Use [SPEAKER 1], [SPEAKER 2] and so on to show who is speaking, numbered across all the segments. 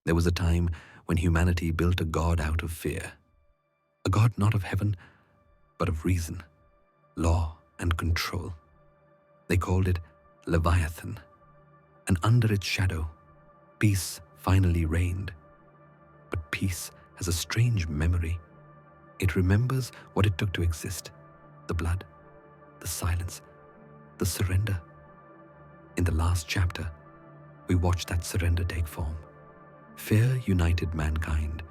[SPEAKER 1] There was a time when humanity built a god out of fear. A god not of heaven, but of reason, law, and control. They called it Leviathan, and under its shadow, peace finally reigned. But peace has a strange memory. It remembers what it took to exist: the blood, the silence, the surrender. In the last chapter, we watched that surrender take form. Fear united mankind.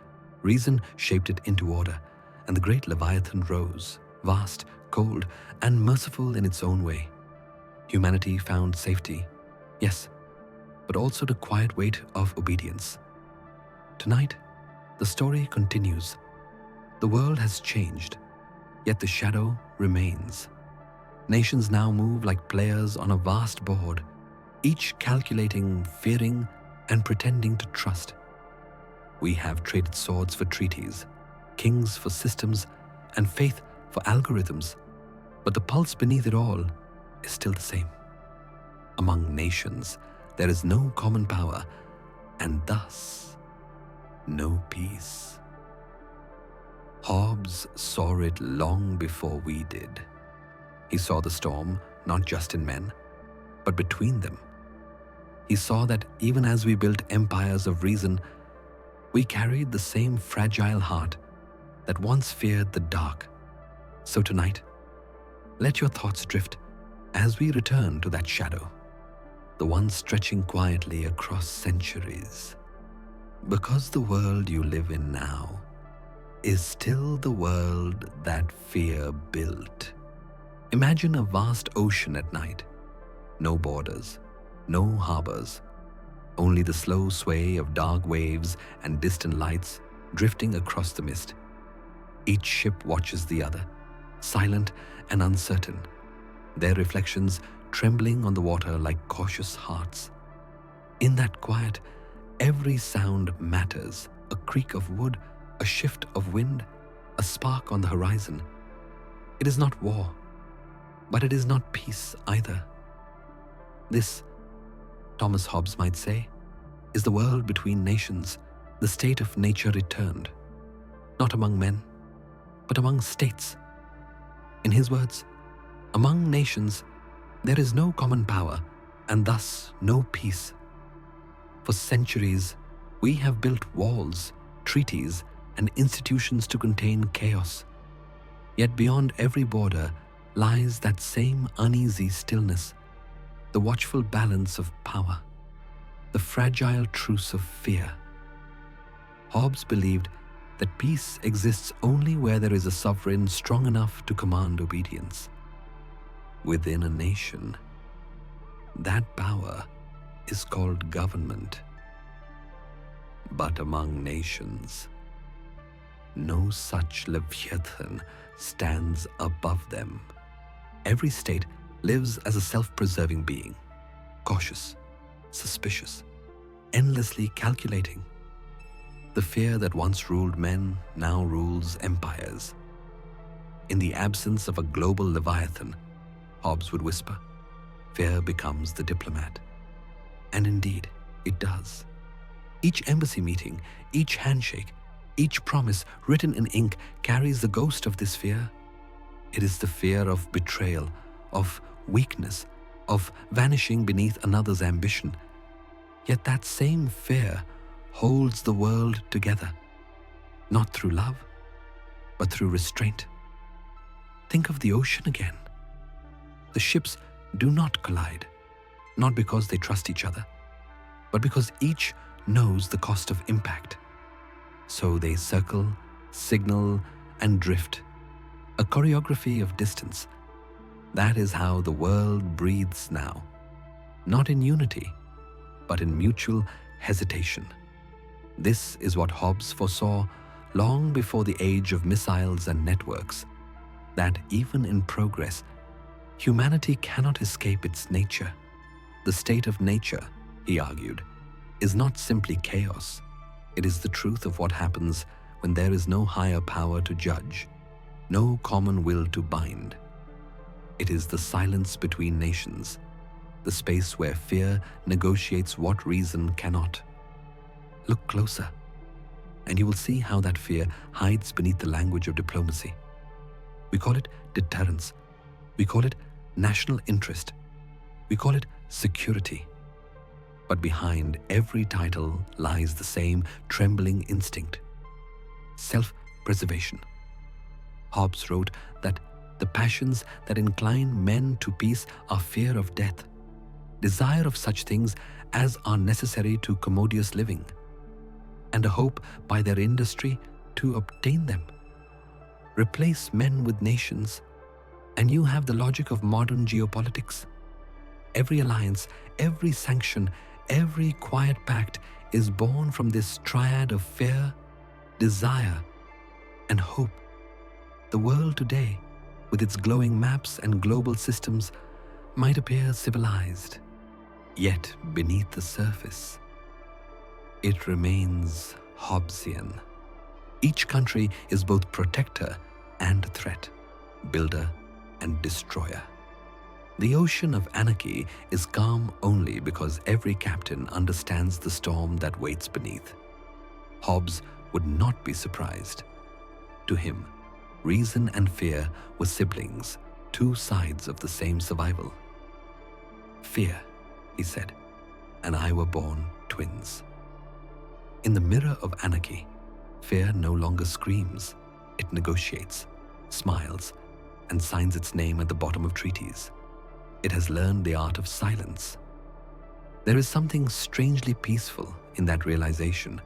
[SPEAKER 1] Reason shaped it into order, and the great Leviathan rose, vast, cold, and merciful in its own way. Humanity found safety, yes, but also the quiet weight of obedience. Tonight, the story continues. The world has changed, yet the shadow remains. Nations now move like players on a vast board, each calculating, fearing, and pretending to trust. We have traded swords for treaties, kings for systems, and faith for algorithms, but the pulse beneath it all is still the same. Among nations, there is no common power, and thus, no peace. Hobbes saw it long before we did. He saw the storm not just in men, but between them. He saw that even as we built empires of reason, we carried the same fragile heart that once feared the dark. So tonight, let your thoughts drift as we return to that shadow, the one stretching quietly across centuries. Because the world you live in now is still the world that fear built. Imagine a vast ocean at night. No borders, no harbors, only the slow sway of dark waves and distant lights drifting across the mist. Each ship watches the other, silent and uncertain, their reflections trembling on the water like cautious hearts. In that quiet, every sound matters: a creak of wood, a shift of wind, a spark on the horizon. It is not war, but it is not peace either. This, Thomas Hobbes might say, is the world between nations, the state of nature returned, not among men, but among states. In his words, among nations, there is no common power, and thus no peace. For centuries, we have built walls, treaties, and institutions to contain chaos. Yet beyond every border lies that same uneasy stillness, the watchful balance of power, the fragile truce of fear. Hobbes believed that peace exists only where there is a sovereign strong enough to command obedience. Within a nation, that power is called government. But among nations, no such Leviathan stands above them. Every state lives as a self-preserving being, cautious, suspicious, endlessly calculating. The fear that once ruled men now rules empires. In the absence of a global Leviathan, Hobbes would whisper, fear becomes the diplomat. And indeed, it does. Each embassy meeting, each handshake, each promise written in ink carries the ghost of this fear. It is the fear of betrayal, of weakness, of vanishing beneath another's ambition. Yet that same fear holds the world together, not through love, but through restraint. Think of the ocean again. The ships do not collide, not because they trust each other, but because each knows the cost of impact. So they circle, signal, and drift, a choreography of distance. That is how the world breathes now, not in unity, but in mutual hesitation. This is what Hobbes foresaw long before the age of missiles and networks, that even in progress, humanity cannot escape its nature. The state of nature, he argued, is not simply chaos. It is the truth of what happens when there is no higher power to judge, no common will to bind. It is the silence between nations, the space where fear negotiates what reason cannot. Look closer, and you will see how that fear hides beneath the language of diplomacy. We call it deterrence. We call it national interest. We call it security. But behind every title lies the same trembling instinct: self-preservation. Hobbes wrote that the passions that incline men to peace are fear of death, desire of such things as are necessary to commodious living, and a hope by their industry to obtain them. Replace men with nations, and you have the logic of modern geopolitics. Every alliance, every sanction, every quiet pact is born from this triad of fear, desire, and hope. The world today, with its glowing maps and global systems, might appear civilized, yet beneath the surface, it remains Hobbesian. Each country is both protector and threat, builder and destroyer. The ocean of anarchy is calm only because every captain understands the storm that waits beneath. Hobbes would not be surprised. To him, reason and fear were siblings, two sides of the same survival. Fear, he said, and I were born twins. In the mirror of anarchy, fear no longer screams. It negotiates, smiles, and signs its name at the bottom of treaties. It has learned the art of silence. There is something strangely peaceful in that realization.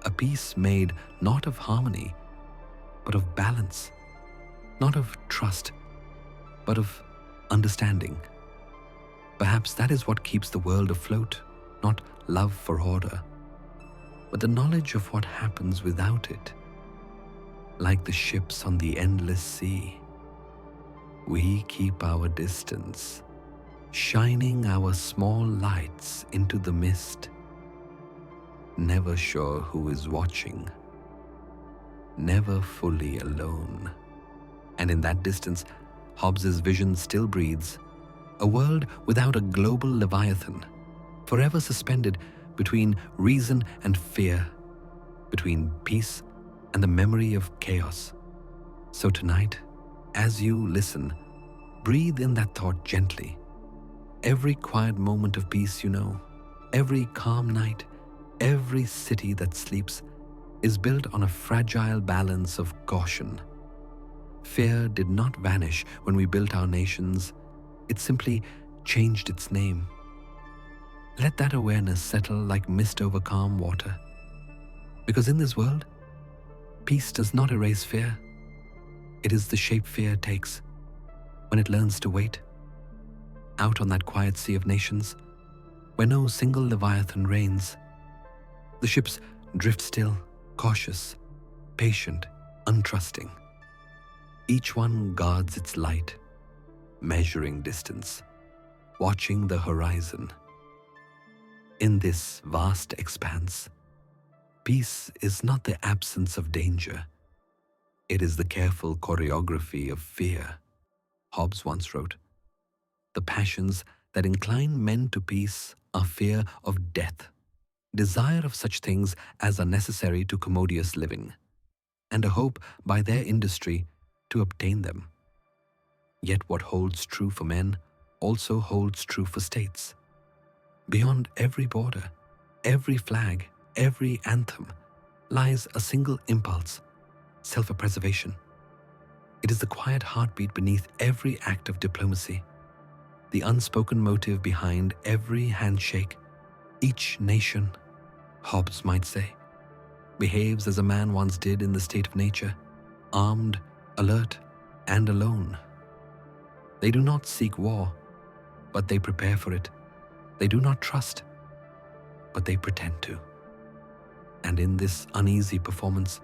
[SPEAKER 1] A peace made not of harmony, but of balance. Not of trust, but of understanding. Perhaps that is what keeps the world afloat, not love for order, but the knowledge of what happens without it. Like the ships on the endless sea, we keep our distance, shining our small lights into the mist, never sure who is watching, never fully alone. And in that distance, Hobbes's vision still breathes, a world without a global Leviathan, forever suspended between reason and fear, between peace and the memory of chaos. So tonight, as you listen, breathe in that thought gently. Every quiet moment of peace you know, every calm night, every city that sleeps is built on a fragile balance of caution. Fear did not vanish when we built our nations. It simply changed its name. Let that awareness settle like mist over calm water. Because in this world, peace does not erase fear. It is the shape fear takes when it learns to wait. Out on that quiet sea of nations, where no single Leviathan reigns, the ships drift still, cautious, patient, untrusting. Each one guards its light, measuring distance, watching the horizon. In this vast expanse, peace is not the absence of danger. It is the careful choreography of fear. Hobbes once wrote, "The passions that incline men to peace are fear of death, desire of such things as are necessary to commodious living, and a hope by their industry to obtain them." Yet what holds true for men also holds true for states. Beyond every border, every flag, every anthem lies a single impulse: self-preservation. It is the quiet heartbeat beneath every act of diplomacy, the unspoken motive behind every handshake. Each nation, Hobbes might say, behaves as a man once did in the state of nature, armed, alert, and alone. They do not seek war, but they prepare for it. They do not trust, but they pretend to. And in this uneasy performance,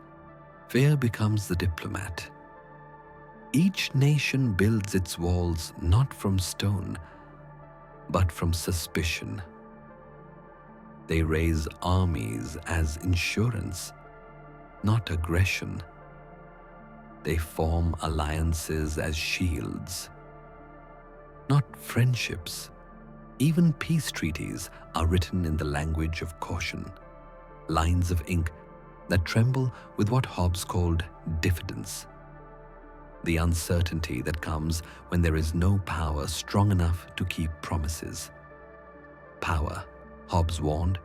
[SPEAKER 1] fear becomes the diplomat. Each nation builds its walls not from stone, but from suspicion. They raise armies as insurance, not aggression. They form alliances as shields, not friendships. Even peace treaties are written in the language of caution. lines of ink that tremble with what Hobbes called diffidence, the uncertainty that comes when there is no power strong enough to keep promises. Power, Hobbes warned,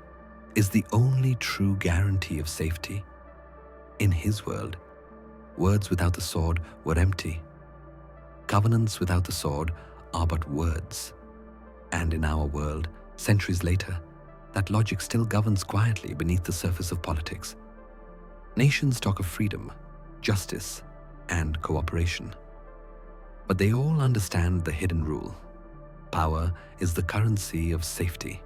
[SPEAKER 1] is the only true guarantee of safety. In his world, words without the sword were empty. Covenants without the sword are but words. And in our world, centuries later, that logic still governs quietly beneath the surface of politics. Nations talk of freedom, justice, and cooperation. But they all understand the hidden rule. Power is the currency of safety.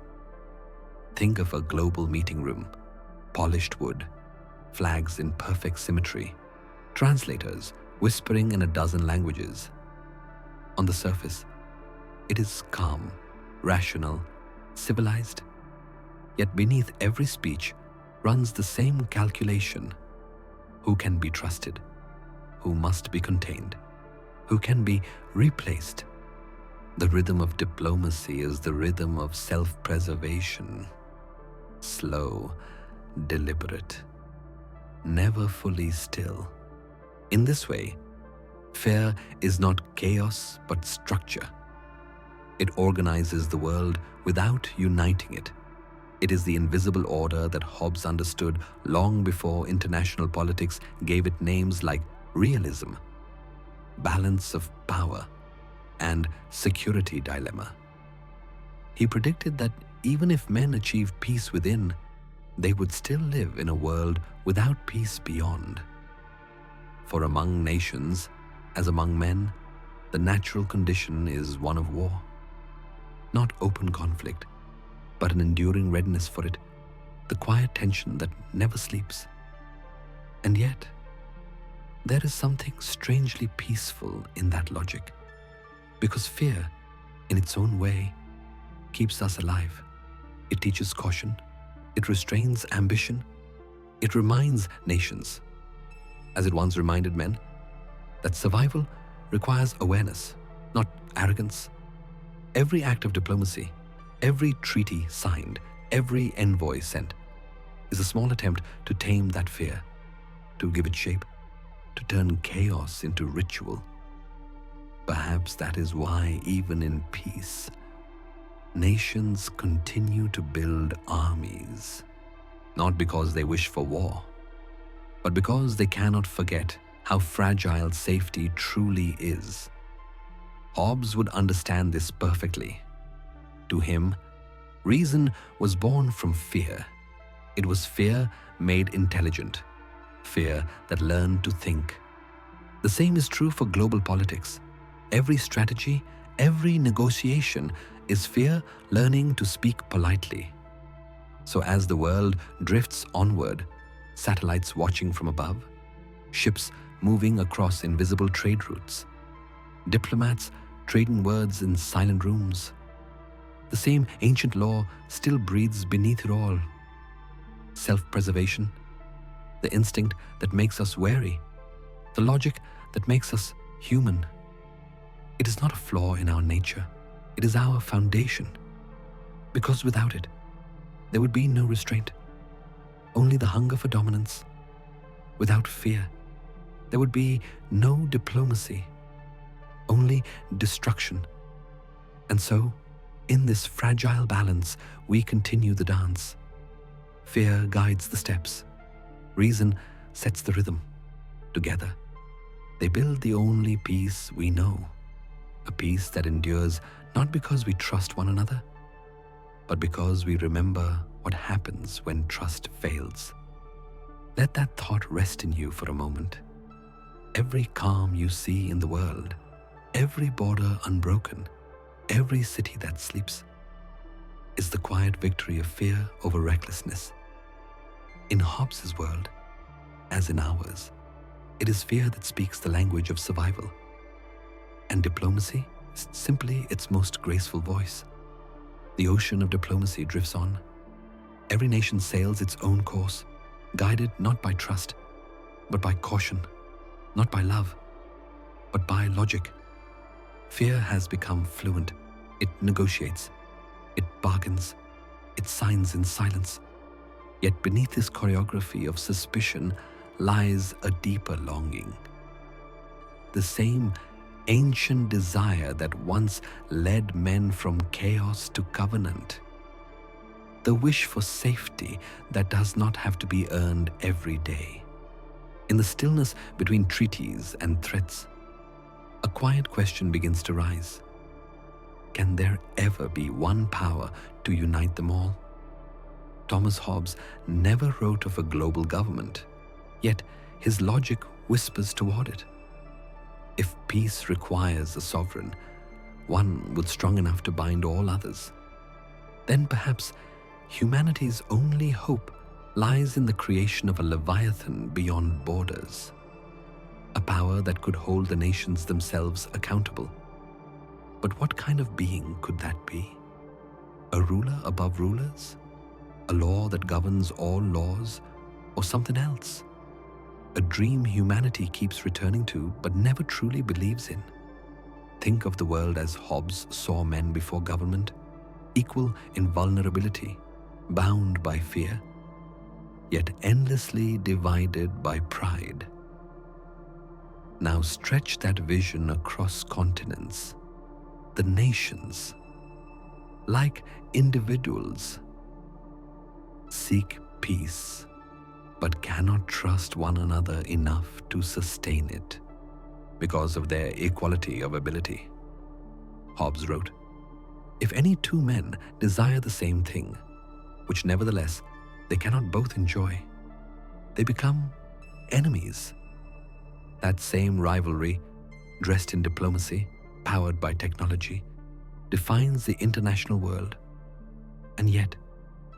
[SPEAKER 1] Think of a global meeting room, polished wood, flags in perfect symmetry, translators whispering in a dozen languages. On the surface, it is calm, rational, civilized. Yet beneath every speech runs the same calculation. Who can be trusted? Who must be contained? Who can be replaced? The rhythm of diplomacy is the rhythm of self-preservation. Slow, deliberate, never fully still. In this way, fear is not chaos but structure. It organizes the world without uniting it. It is the invisible order that Hobbes understood long before international politics gave it names like realism, balance of power, and security dilemma. He predicted that even if men achieve peace within, they would still live in a world without peace beyond. For among nations, as among men, the natural condition is one of war. Not open conflict, but an enduring readiness for it, the quiet tension that never sleeps. And yet, there is something strangely peaceful in that logic, because fear, in its own way, keeps us alive. It teaches caution, it restrains ambition, it reminds nations, as it once reminded men, that survival requires awareness, not arrogance. Every act of diplomacy, every treaty signed, every envoy sent, is a small attempt to tame that fear, to give it shape, to turn chaos into ritual. Perhaps that is why, even in peace, nations continue to build armies, not because they wish for war, but because they cannot forget how fragile safety truly is. Hobbes would understand this perfectly. To him, reason was born from fear. It was fear made intelligent, fear that learned to think. The same is true for global politics. Every strategy, every negotiation is fear learning to speak politely. So as the world drifts onward, satellites watching from above, ships moving across invisible trade routes, diplomats trading words in silent rooms, the same ancient law still breathes beneath it all. Self-preservation, the instinct that makes us wary, the logic that makes us human. It is not a flaw in our nature. It is our foundation. Because without it, there would be no restraint, only the hunger for dominance. Without fear, there would be no diplomacy, only destruction. And so, in this fragile balance, we continue the dance. Fear guides the steps. Reason sets the rhythm. Together, they build the only peace we know, a peace that endures not because we trust one another, but because we remember what happens when trust fails. Let that thought rest in you for a moment. Every calm you see in the world, every border unbroken, every city that sleeps, is the quiet victory of fear over recklessness. In Hobbes' world, as in ours, it is fear that speaks the language of survival. And diplomacy is simply its most graceful voice. The ocean of diplomacy drifts on. Every nation sails its own course, guided not by trust, but by caution, not by love, but by logic. Fear has become fluent. It negotiates, it bargains, it signs in silence. Yet beneath this choreography of suspicion lies a deeper longing. The same ancient desire that once led men from chaos to covenant. The wish for safety that does not have to be earned every day. In the stillness between treaties and threats, a quiet question begins to rise. Can there ever be one power to unite them all? Thomas Hobbes never wrote of a global government, yet his logic whispers toward it. If peace requires a sovereign, one with strong enough to bind all others, then perhaps humanity's only hope lies in the creation of a Leviathan beyond borders, a power that could hold the nations themselves accountable. But what kind of being could that be? A ruler above rulers? A law that governs all laws? Or something else? A dream humanity keeps returning to but never truly believes in. Think of the world as Hobbes saw men before government, equal in vulnerability, bound by fear, yet endlessly divided by pride. Now stretch that vision across continents, the nations, like individuals, seek peace, but cannot trust one another enough to sustain it because of their equality of ability. Hobbes wrote, "If any two men desire the same thing, which nevertheless they cannot both enjoy, they become enemies." That same rivalry, dressed in diplomacy, powered by technology, defines the international world. And yet,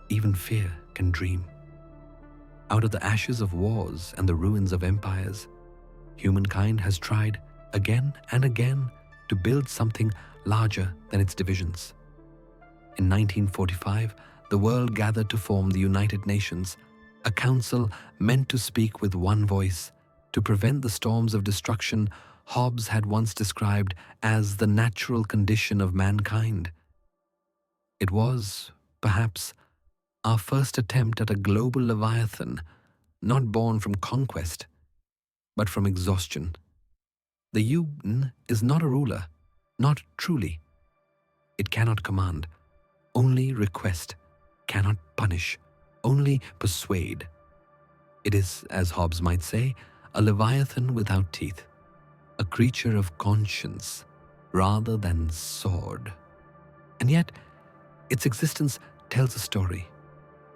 [SPEAKER 1] even fear can dream. Out of the ashes of wars and the ruins of empires, humankind has tried again and again to build something larger than its divisions. In 1945, the world gathered to form the United Nations, a council meant to speak with one voice to prevent the storms of destruction Hobbes had once described as the natural condition of mankind. It was, perhaps, our first attempt at a global Leviathan, not born from conquest, but from exhaustion. The UN is not a ruler, not truly. It cannot command, only request, cannot punish, only persuade. It is, as Hobbes might say, a Leviathan without teeth, a creature of conscience rather than sword. And yet, its existence tells a story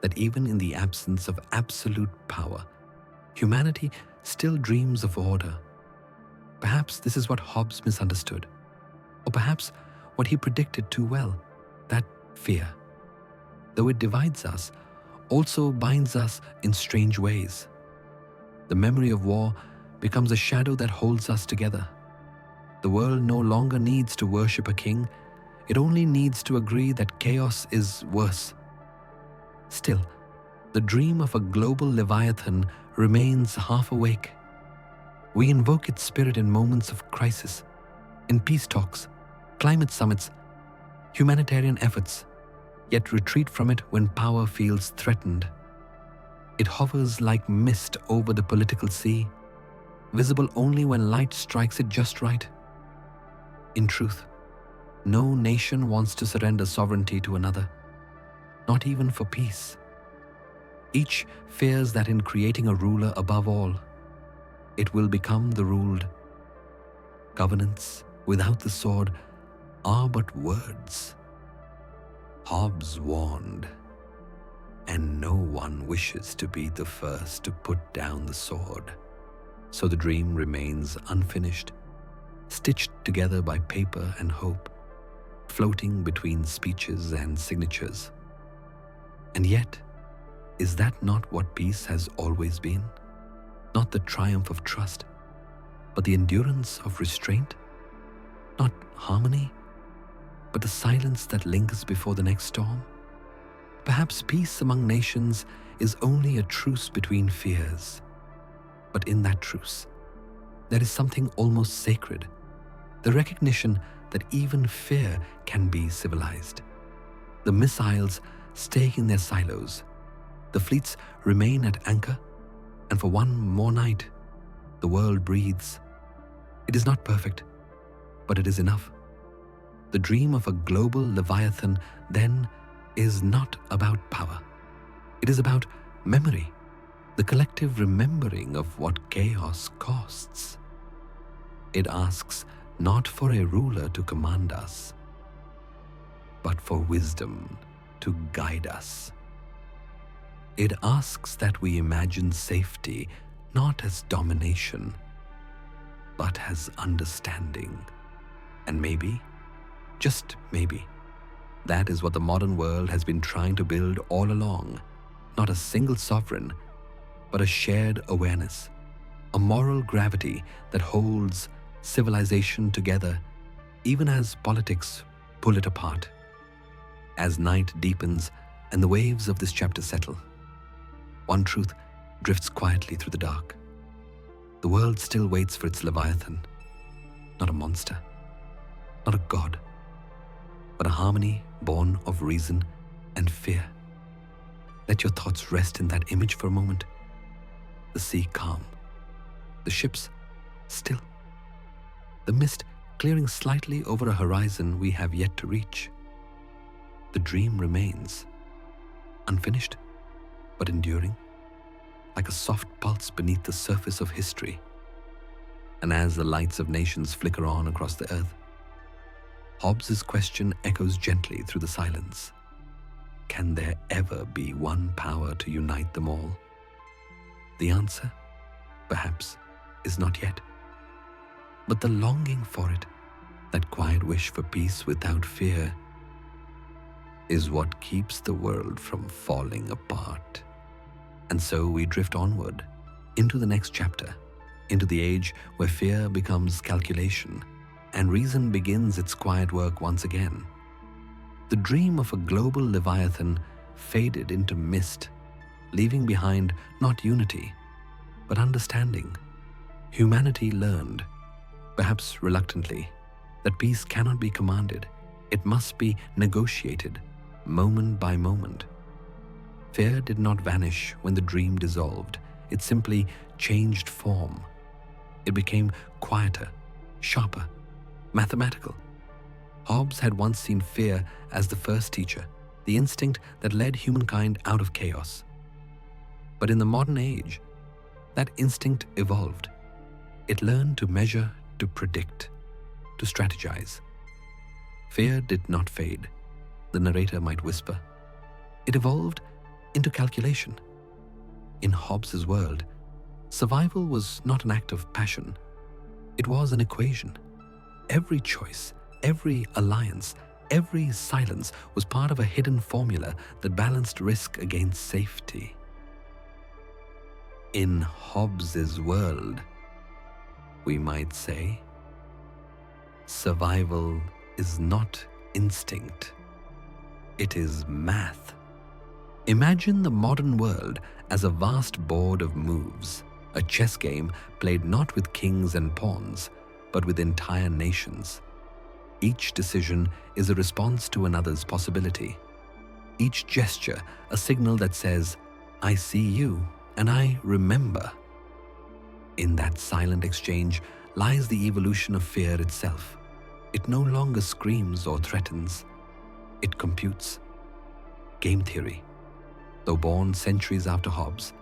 [SPEAKER 1] that even in the absence of absolute power, humanity still dreams of order. Perhaps this is what Hobbes misunderstood, or perhaps what he predicted too well, that fear, though it divides us, also binds us in strange ways. The memory of war becomes a shadow that holds us together. The world no longer needs to worship a king, it only needs to agree that chaos is worse. Still, the dream of a global Leviathan remains half awake. We invoke its spirit in moments of crisis, in peace talks, climate summits, humanitarian efforts, yet retreat from it when power feels threatened. It hovers like mist over the political sea, visible only when light strikes it just right. In truth, no nation wants to surrender sovereignty to another, not even for peace. Each fears that in creating a ruler above all, it will become the ruled. Governance without the sword are but words. Hobbes warned, and no one wishes to be the first to put down the sword. So the dream remains unfinished, stitched together by paper and hope, floating between speeches and signatures. And yet, is that not what peace has always been? Not the triumph of trust, but the endurance of restraint? Not harmony, but the silence that lingers before the next storm? Perhaps peace among nations is only a truce between fears. But in that truce, there is something almost sacred, the recognition that even fear can be civilized. The missiles stay in their silos, The fleets remain at anchor, and for one more night, the world breathes. It is not perfect, but it is enough. The dream of a global Leviathan, then, is not about power. It is about memory, the collective remembering of what chaos costs. It asks not for a ruler to command us, but for wisdom to guide us. It asks that we imagine safety not as domination, but as understanding. And maybe, just maybe, that is what the modern world has been trying to build all along. Not a single sovereign, but a shared awareness, a moral gravity that holds civilization together even as politics pull it apart. As night deepens and the waves of this chapter settle, one truth drifts quietly through the dark. The world still waits for its Leviathan, not a monster, not a god, but a harmony born of reason and fear. Let your thoughts rest in that image for a moment. The sea calm, the ships still, the mist clearing slightly over a horizon we have yet to reach. The dream remains, unfinished but enduring, like a soft pulse beneath the surface of history. And as the lights of nations flicker on across the earth, Hobbes's question echoes gently through the silence. Can there ever be one power to unite them all? The answer, perhaps, is not yet. But the longing for it, that quiet wish for peace without fear, is what keeps the world from falling apart. And so we drift onward, into the next chapter, into the age where fear becomes calculation, and reason begins its quiet work once again. The dream of a global Leviathan faded into mist, leaving behind not unity, but understanding. Humanity learned, perhaps reluctantly, that peace cannot be commanded. It must be negotiated, moment by moment. Fear did not vanish when the dream dissolved. It simply changed form. It became quieter, sharper, mathematical. Hobbes had once seen fear as the first teacher, the instinct that led humankind out of chaos. But in the modern age, that instinct evolved. It learned to measure, to predict, to strategize. Fear did not fade, the narrator might whisper. It evolved into calculation. In Hobbes's world, survival was not an act of passion. It was an equation. Every choice, every alliance, every silence was part of a hidden formula that balanced risk against safety. In Hobbes's world, we might say, survival is not instinct. It is math. Imagine the modern world as a vast board of moves, a chess game played not with kings and pawns, but with entire nations. Each decision is a response to another's possibility. Each gesture a signal that says, I see you and I remember. In that silent exchange lies the evolution of fear itself. It no longer screams or threatens. It computes. Game theory, though born centuries after Hobbes,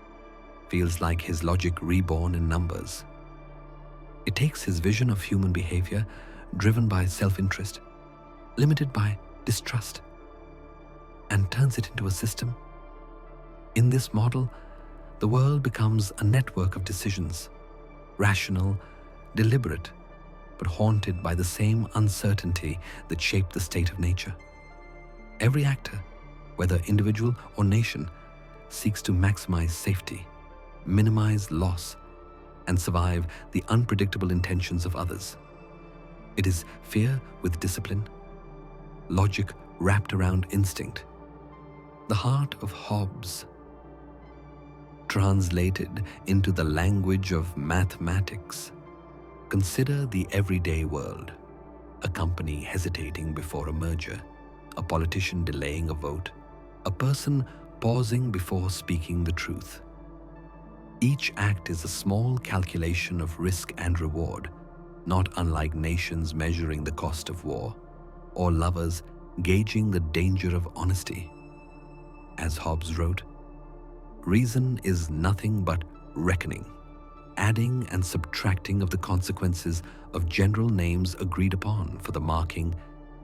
[SPEAKER 1] feels like his logic reborn in numbers. It takes his vision of human behavior, driven by self-interest, limited by distrust, and turns it into a system. In this model, the world becomes a network of decisions, rational, deliberate, but haunted by the same uncertainty that shaped the state of nature. Every actor, whether individual or nation, seeks to maximize safety, minimize loss, and survive the unpredictable intentions of others. It is fear with discipline, logic wrapped around instinct. The heart of Hobbes, translated into the language of mathematics. Consider the everyday world, a company hesitating before a merger, a politician delaying a vote, a person pausing before speaking the truth. Each act is a small calculation of risk and reward, not unlike nations measuring the cost of war, or lovers gauging the danger of honesty. As Hobbes wrote, reason is nothing but reckoning, adding and subtracting of the consequences of general names agreed upon for the marking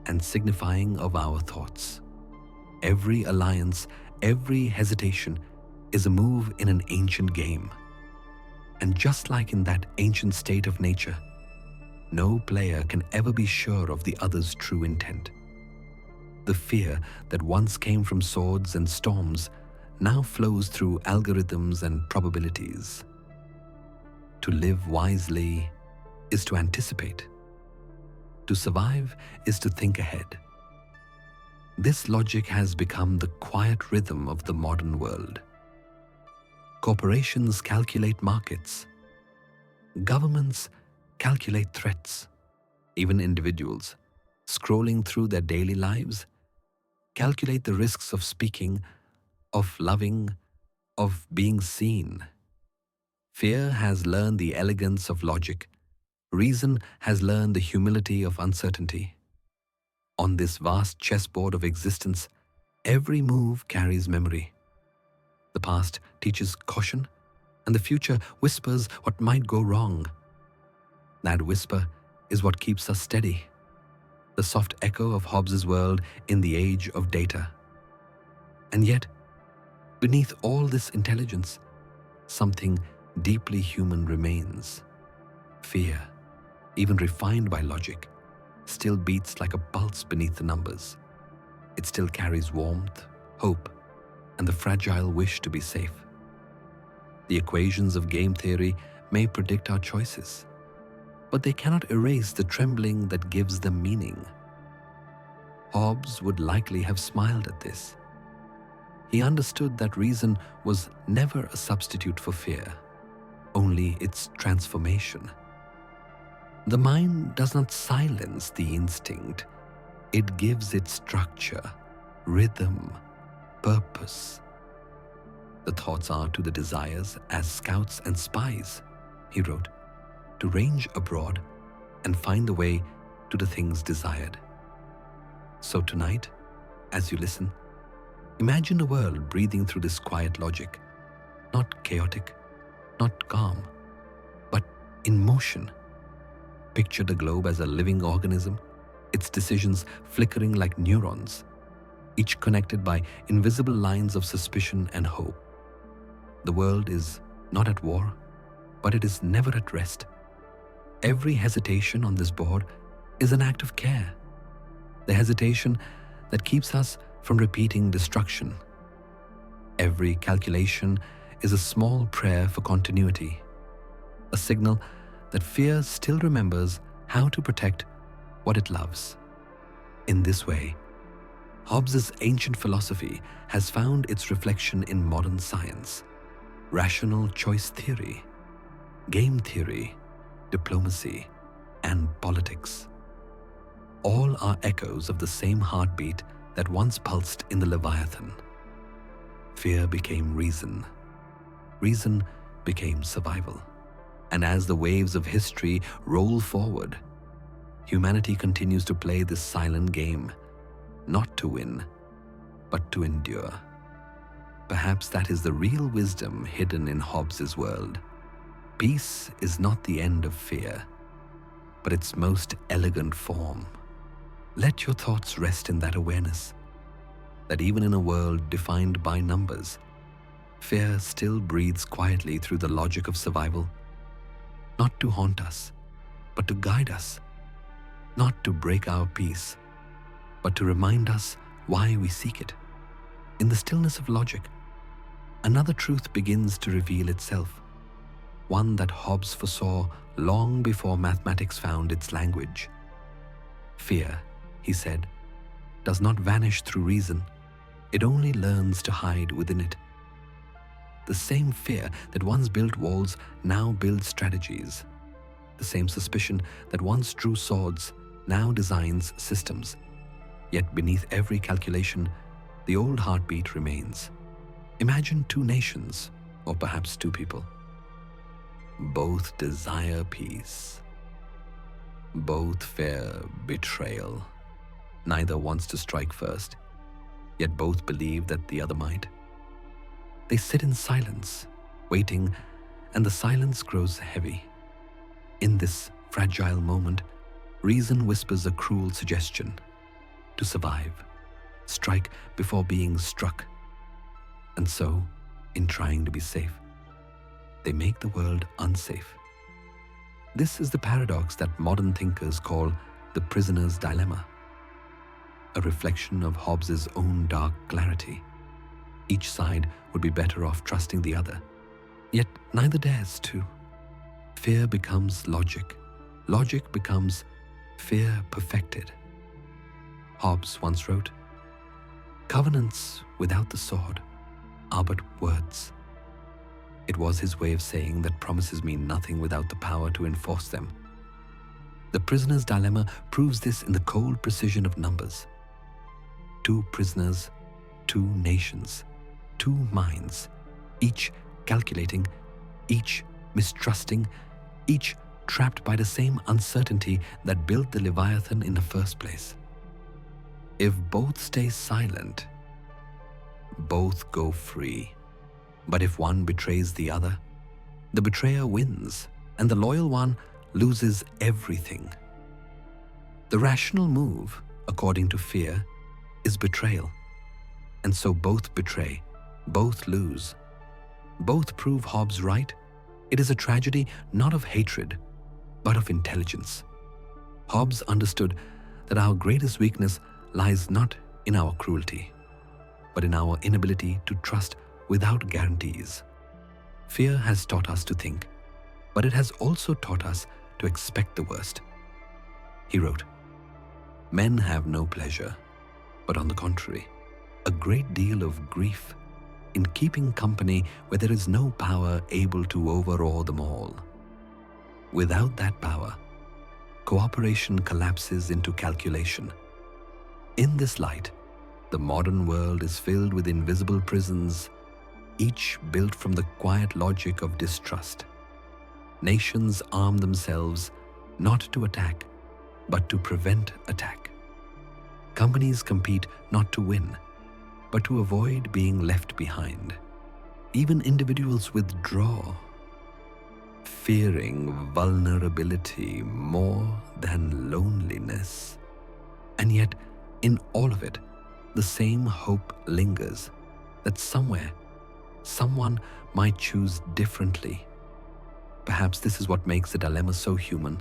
[SPEAKER 1] and signifying of our thoughts. Every alliance, every hesitation is a move in an ancient game. And just like in that ancient state of nature, no player can ever be sure of the other's true intent. The fear that once came from swords and storms now flows through algorithms and probabilities. To live wisely is to anticipate. To survive is to think ahead. This logic has become the quiet rhythm of the modern world. Corporations calculate markets. Governments calculate threats. Even individuals, scrolling through their daily lives, calculate the risks of speaking, of loving, of being seen. Fear has learned the elegance of logic. Reason has learned the humility of uncertainty. On this vast chessboard of existence, every move carries memory. The past teaches caution, and the future whispers what might go wrong. That whisper is what keeps us steady, the soft echo of Hobbes's world in the age of data. And yet, beneath all this intelligence, something deeply human remains. Fear, even refined by logic, still beats like a pulse beneath the numbers. It still carries warmth, hope, and the fragile wish to be safe. The equations of game theory may predict our choices, but they cannot erase the trembling that gives them meaning. Hobbes would likely have smiled at this. He understood that reason was never a substitute for fear, only its transformation. The mind does not silence the instinct, it gives it structure, rhythm, purpose. The thoughts are to the desires as scouts and spies, he wrote, to range abroad and find the way to the things desired. So tonight, as you listen, imagine a world breathing through this quiet logic, not chaotic, not calm, but in motion. Picture the globe as a living organism, its decisions flickering like neurons, each connected by invisible lines of suspicion and hope. The world is not at war, but it is never at rest. Every hesitation on this board is an act of care, the hesitation that keeps us from repeating destruction. Every calculation is a small prayer for continuity, a signal that fear still remembers how to protect what it loves. In this way, Hobbes's ancient philosophy has found its reflection in modern science, rational choice theory, game theory, diplomacy, and politics. All are echoes of the same heartbeat that once pulsed in the Leviathan. Fear became reason. Reason became survival. And as the waves of history roll forward, humanity continues to play this silent game, not to win, but to endure. Perhaps that is the real wisdom hidden in Hobbes's world. Peace is not the end of fear, but its most elegant form. Let your thoughts rest in that awareness, that even in a world defined by numbers, fear still breathes quietly through the logic of survival, not to haunt us, but to guide us, not to break our peace, but to remind us why we seek it. In the stillness of logic, another truth begins to reveal itself, one that Hobbes foresaw long before mathematics found its language. Fear, he said, does not vanish through reason, it only learns to hide within it. The same fear that once built walls now builds strategies. The same suspicion that once drew swords now designs systems. Yet beneath every calculation, the old heartbeat remains. Imagine two nations, or perhaps two people. Both desire peace. Both fear betrayal. Neither wants to strike first, yet both believe that the other might. They sit in silence, waiting, and the silence grows heavy. In this fragile moment, reason whispers a cruel suggestion: to survive, strike before being struck. And so, in trying to be safe, they make the world unsafe. This is the paradox that modern thinkers call the prisoner's dilemma, a reflection of Hobbes's own dark clarity. Each side would be better off trusting the other, yet neither dares to. Fear becomes logic. Logic becomes fear perfected. Hobbes once wrote, "Covenants without the sword are but words." It was his way of saying that promises mean nothing without the power to enforce them. The prisoner's dilemma proves this in the cold precision of numbers. Two prisoners, two nations, two minds, each calculating, each mistrusting, each trapped by the same uncertainty that built the Leviathan in the first place. If both stay silent, both go free. But if one betrays the other, the betrayer wins, and the loyal one loses everything. The rational move, according to fear, is betrayal. And so both betray, both lose. Both prove Hobbes right. It is a tragedy not of hatred, but of intelligence. Hobbes understood that our greatest weakness lies not in our cruelty, but in our inability to trust without guarantees. Fear has taught us to think, but it has also taught us to expect the worst. He wrote, "Men have no pleasure, but on the contrary, a great deal of grief in keeping company where there is no power able to overawe them all. Without that power, cooperation collapses into calculation. In this light, the modern world is filled with invisible prisons, each built from the quiet logic of distrust. Nations arm themselves not to attack, but to prevent attack. Companies compete not to win, but to avoid being left behind. Even individuals withdraw, fearing vulnerability more than loneliness. And yet, in all of it, the same hope lingers that somewhere, someone might choose differently. Perhaps this is what makes the dilemma so human.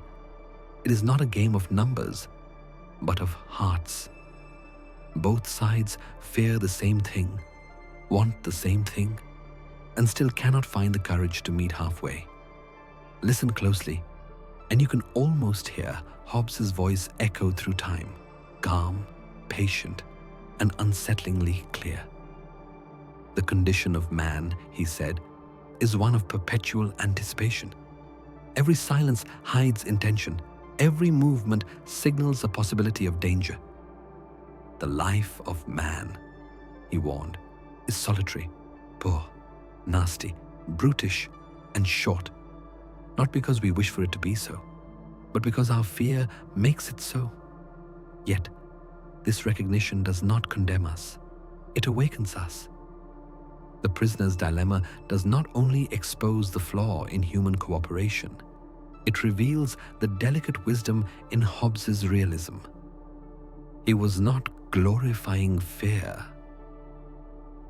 [SPEAKER 1] It is not a game of numbers, but of hearts. Both sides fear the same thing, want the same thing, and still cannot find the courage to meet halfway. Listen closely, and you can almost hear Hobbes's voice echo through time, calm, patient, and unsettlingly clear. The condition of man, he said, is one of perpetual anticipation. Every silence hides intention. Every movement signals a possibility of danger. The life of man, he warned, is solitary, poor, nasty, brutish, and short. Not because we wish for it to be so, but because our fear makes it so. Yet, this recognition does not condemn us. It awakens us. The prisoner's dilemma does not only expose the flaw in human cooperation, it reveals the delicate wisdom in Hobbes's realism. He was not glorifying fear.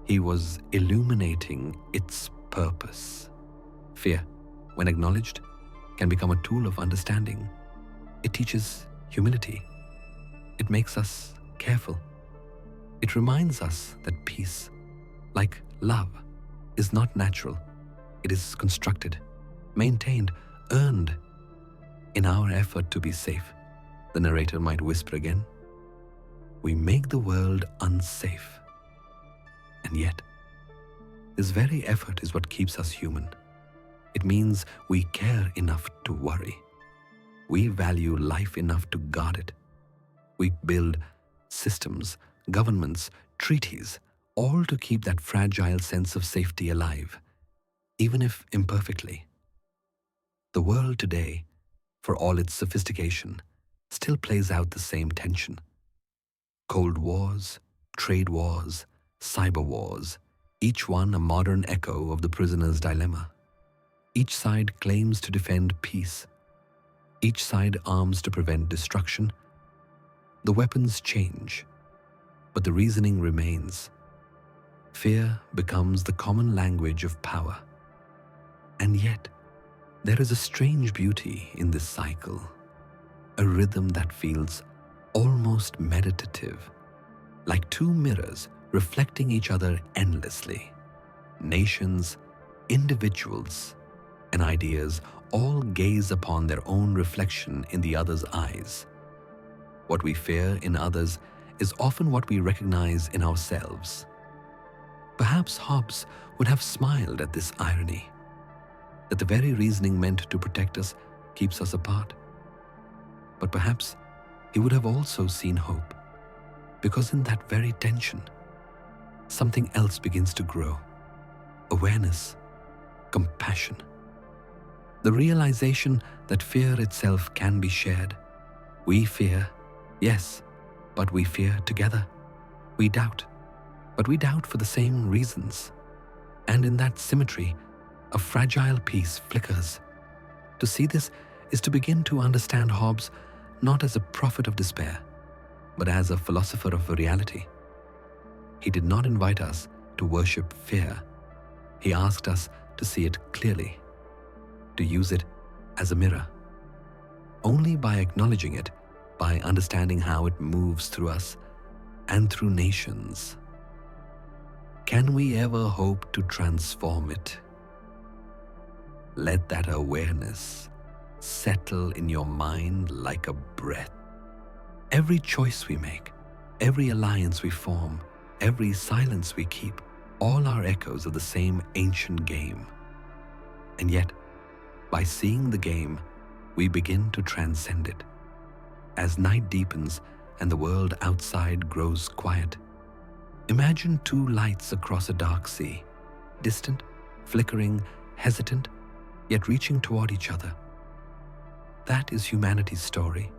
[SPEAKER 1] He was illuminating its purpose. Fear, when acknowledged, can become a tool of understanding. It teaches humility. It makes us careful. It reminds us that peace, like love, is not natural. It is constructed, maintained, earned. In our effort to be safe, the narrator might whisper again, we make the world unsafe. And yet, this very effort is what keeps us human. It means we care enough to worry. We value life enough to guard it. We build systems, governments, treaties, all to keep that fragile sense of safety alive, even if imperfectly. The world today, for all its sophistication, still plays out the same tension. Cold wars, trade wars, cyber wars, each one a modern echo of the prisoner's dilemma. Each side claims to defend peace. Each side arms to prevent destruction. The weapons change, but the reasoning remains. Fear becomes the common language of power. And yet, there is a strange beauty in this cycle, a rhythm that feels almost meditative, like two mirrors reflecting each other endlessly. Nations, individuals, and ideas all gaze upon their own reflection in the other's eyes. What we fear in others is often what we recognize in ourselves. Perhaps Hobbes would have smiled at this irony, that the very reasoning meant to protect us keeps us apart. But perhaps he would have also seen hope, because in that very tension, something else begins to grow. Awareness, compassion. The realization that fear itself can be shared. We fear, yes, but we fear together. We doubt, but we doubt for the same reasons. And in that symmetry, a fragile peace flickers. To see this is to begin to understand Hobbes not as a prophet of despair, but as a philosopher of reality. He did not invite us to worship fear. He asked us to see it clearly, to use it as a mirror. Only by acknowledging it, by understanding how it moves through us and through nations, can we ever hope to transform it. Let that awareness settle in your mind like a breath. Every choice we make, every alliance we form, every silence we keep, all are echoes of the same ancient game. And yet, by seeing the game, we begin to transcend it. As night deepens and the world outside grows quiet, imagine two lights across a dark sea, distant, flickering, hesitant, yet reaching toward each other. That is humanity's story.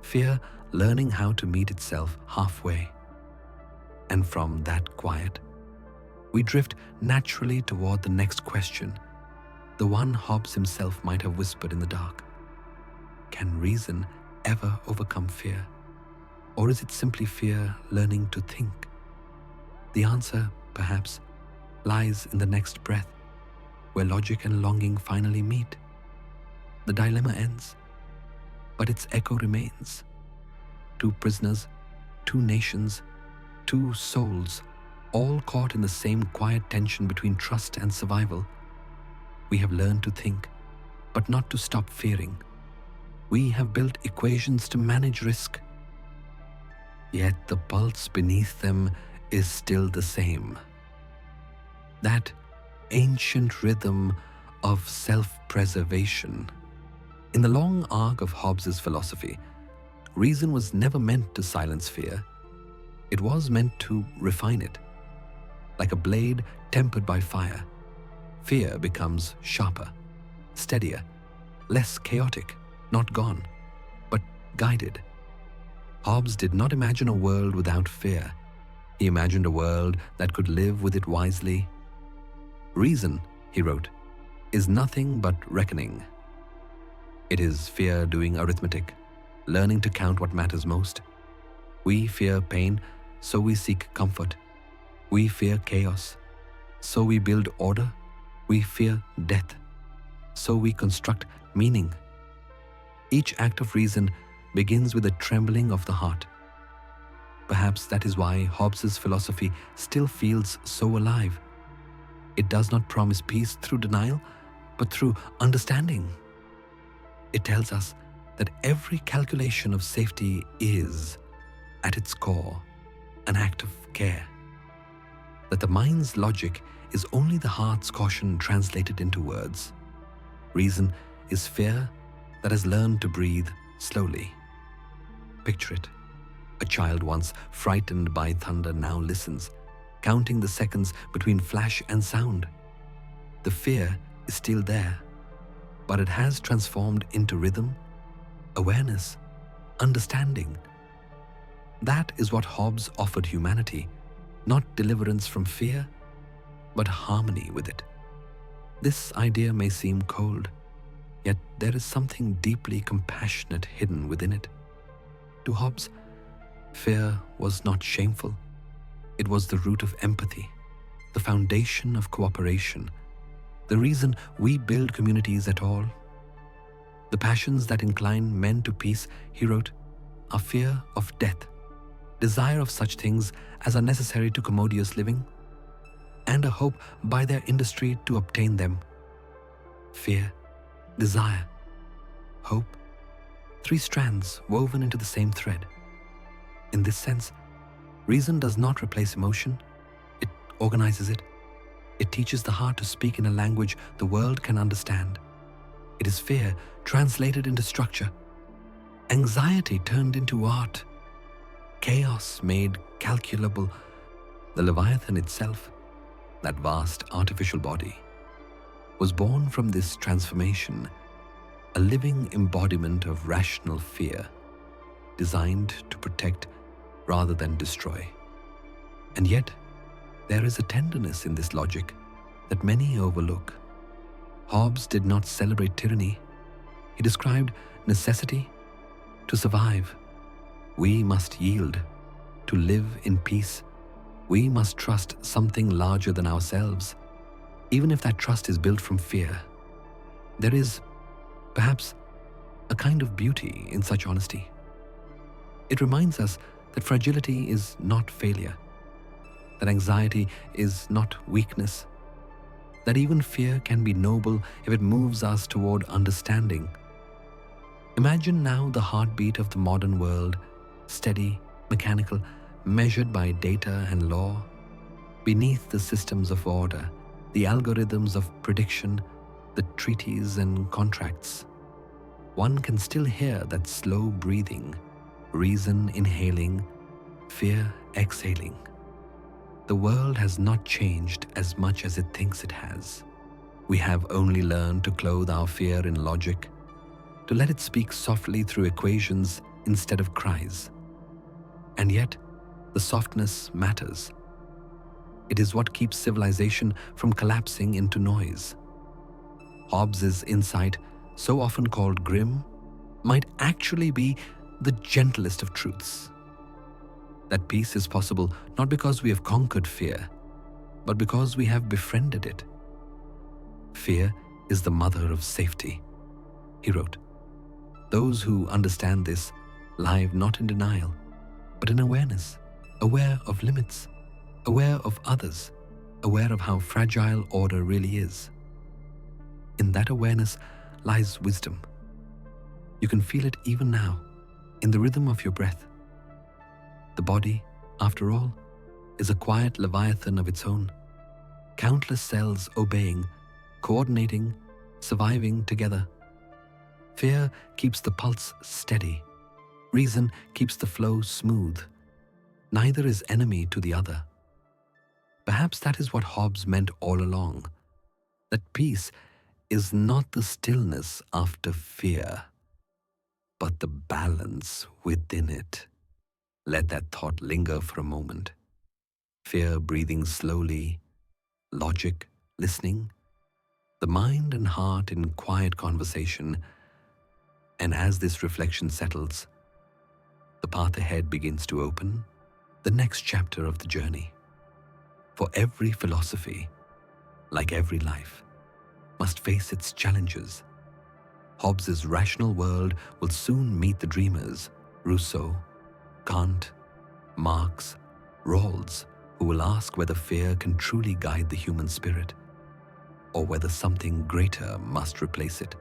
[SPEAKER 1] Fear learning how to meet itself halfway. And from that quiet, we drift naturally toward the next question, the one Hobbes himself might have whispered in the dark. Can reason ever overcome fear? Or is it simply fear learning to think? The answer, perhaps, lies in the next breath, where logic and longing finally meet. The dilemma ends, but its echo remains. Two prisoners, two nations, two souls, all caught in the same quiet tension between trust and survival. We have learned to think, but not to stop fearing. We have built equations to manage risk. Yet the pulse beneath them is still the same. That ancient rhythm of self-preservation. In the long arc of Hobbes's philosophy, reason was never meant to silence fear. It was meant to refine it. Like a blade tempered by fire, fear becomes sharper, steadier, less chaotic, not gone, but guided. Hobbes did not imagine a world without fear. He imagined a world that could live with it wisely. Reason, he wrote, is nothing but reckoning. It is fear doing arithmetic, learning to count what matters most. We fear pain, so we seek comfort. We fear chaos, so we build order. We fear death, so we construct meaning. Each act of reason begins with a trembling of the heart. Perhaps that is why Hobbes's philosophy still feels so alive. It does not promise peace through denial, but through understanding. It tells us that every calculation of safety is, at its core, an act of care. That the mind's logic is only the heart's caution translated into words. Reason is fear that has learned to breathe slowly. Picture it. A child once frightened by thunder now listens, counting the seconds between flash and sound. The fear is still there, but it has transformed into rhythm, awareness, understanding. That is what Hobbes offered humanity, not deliverance from fear, but harmony with it. This idea may seem cold, yet there is something deeply compassionate hidden within it. To Hobbes, fear was not shameful. It was the root of empathy, the foundation of cooperation, the reason we build communities at all. The passions that incline men to peace, he wrote, are fear of death, desire of such things as are necessary to commodious living, and a hope by their industry to obtain them. Fear, desire, hope, three strands woven into the same thread. In this sense, reason does not replace emotion, it organizes it. It teaches the heart to speak in a language the world can understand. It is fear translated into structure, anxiety turned into art, chaos made calculable. The Leviathan itself, that vast artificial body, was born from this transformation, a living embodiment of rational fear, designed to protect rather than destroy. And yet, there is a tenderness in this logic that many overlook. Hobbes did not celebrate tyranny. He described necessity. To survive, we must yield. To live in peace, we must trust something larger than ourselves, even if that trust is built from fear. There is, perhaps, a kind of beauty in such honesty. It reminds us that fragility is not failure, that anxiety is not weakness, that even fear can be noble if it moves us toward understanding. Imagine now the heartbeat of the modern world, steady, mechanical, measured by data and law. Beneath the systems of order, the algorithms of prediction, the treaties and contracts, one can still hear that slow breathing, reason inhaling, fear exhaling. The world has not changed as much as it thinks it has. We have only learned to clothe our fear in logic, to let it speak softly through equations instead of cries. And yet, the softness matters. It is what keeps civilization from collapsing into noise. Hobbes's insight, so often called grim, might actually be the gentlest of truths. That peace is possible not because we have conquered fear, but because we have befriended it. Fear is the mother of safety, he wrote. Those who understand this live not in denial, but in awareness, aware of limits, aware of others, aware of how fragile order really is. In that awareness lies wisdom. You can feel it even now, in the rhythm of your breath. The body, after all, is a quiet Leviathan of its own. Countless cells obeying, coordinating, surviving together. Fear keeps the pulse steady. Reason keeps the flow smooth. Neither is enemy to the other. Perhaps that is what Hobbes meant all along, that peace is not the stillness after fear, but the balance within it. Let that thought linger for a moment. Fear breathing slowly, logic listening, the mind and heart in quiet conversation. And as this reflection settles, the path ahead begins to open, the next chapter of the journey. For every philosophy, like every life, must face its challenges. Hobbes's rational world will soon meet the dreamers, Rousseau, Kant, Marx, Rawls, who will ask whether fear can truly guide the human spirit, or whether something greater must replace it.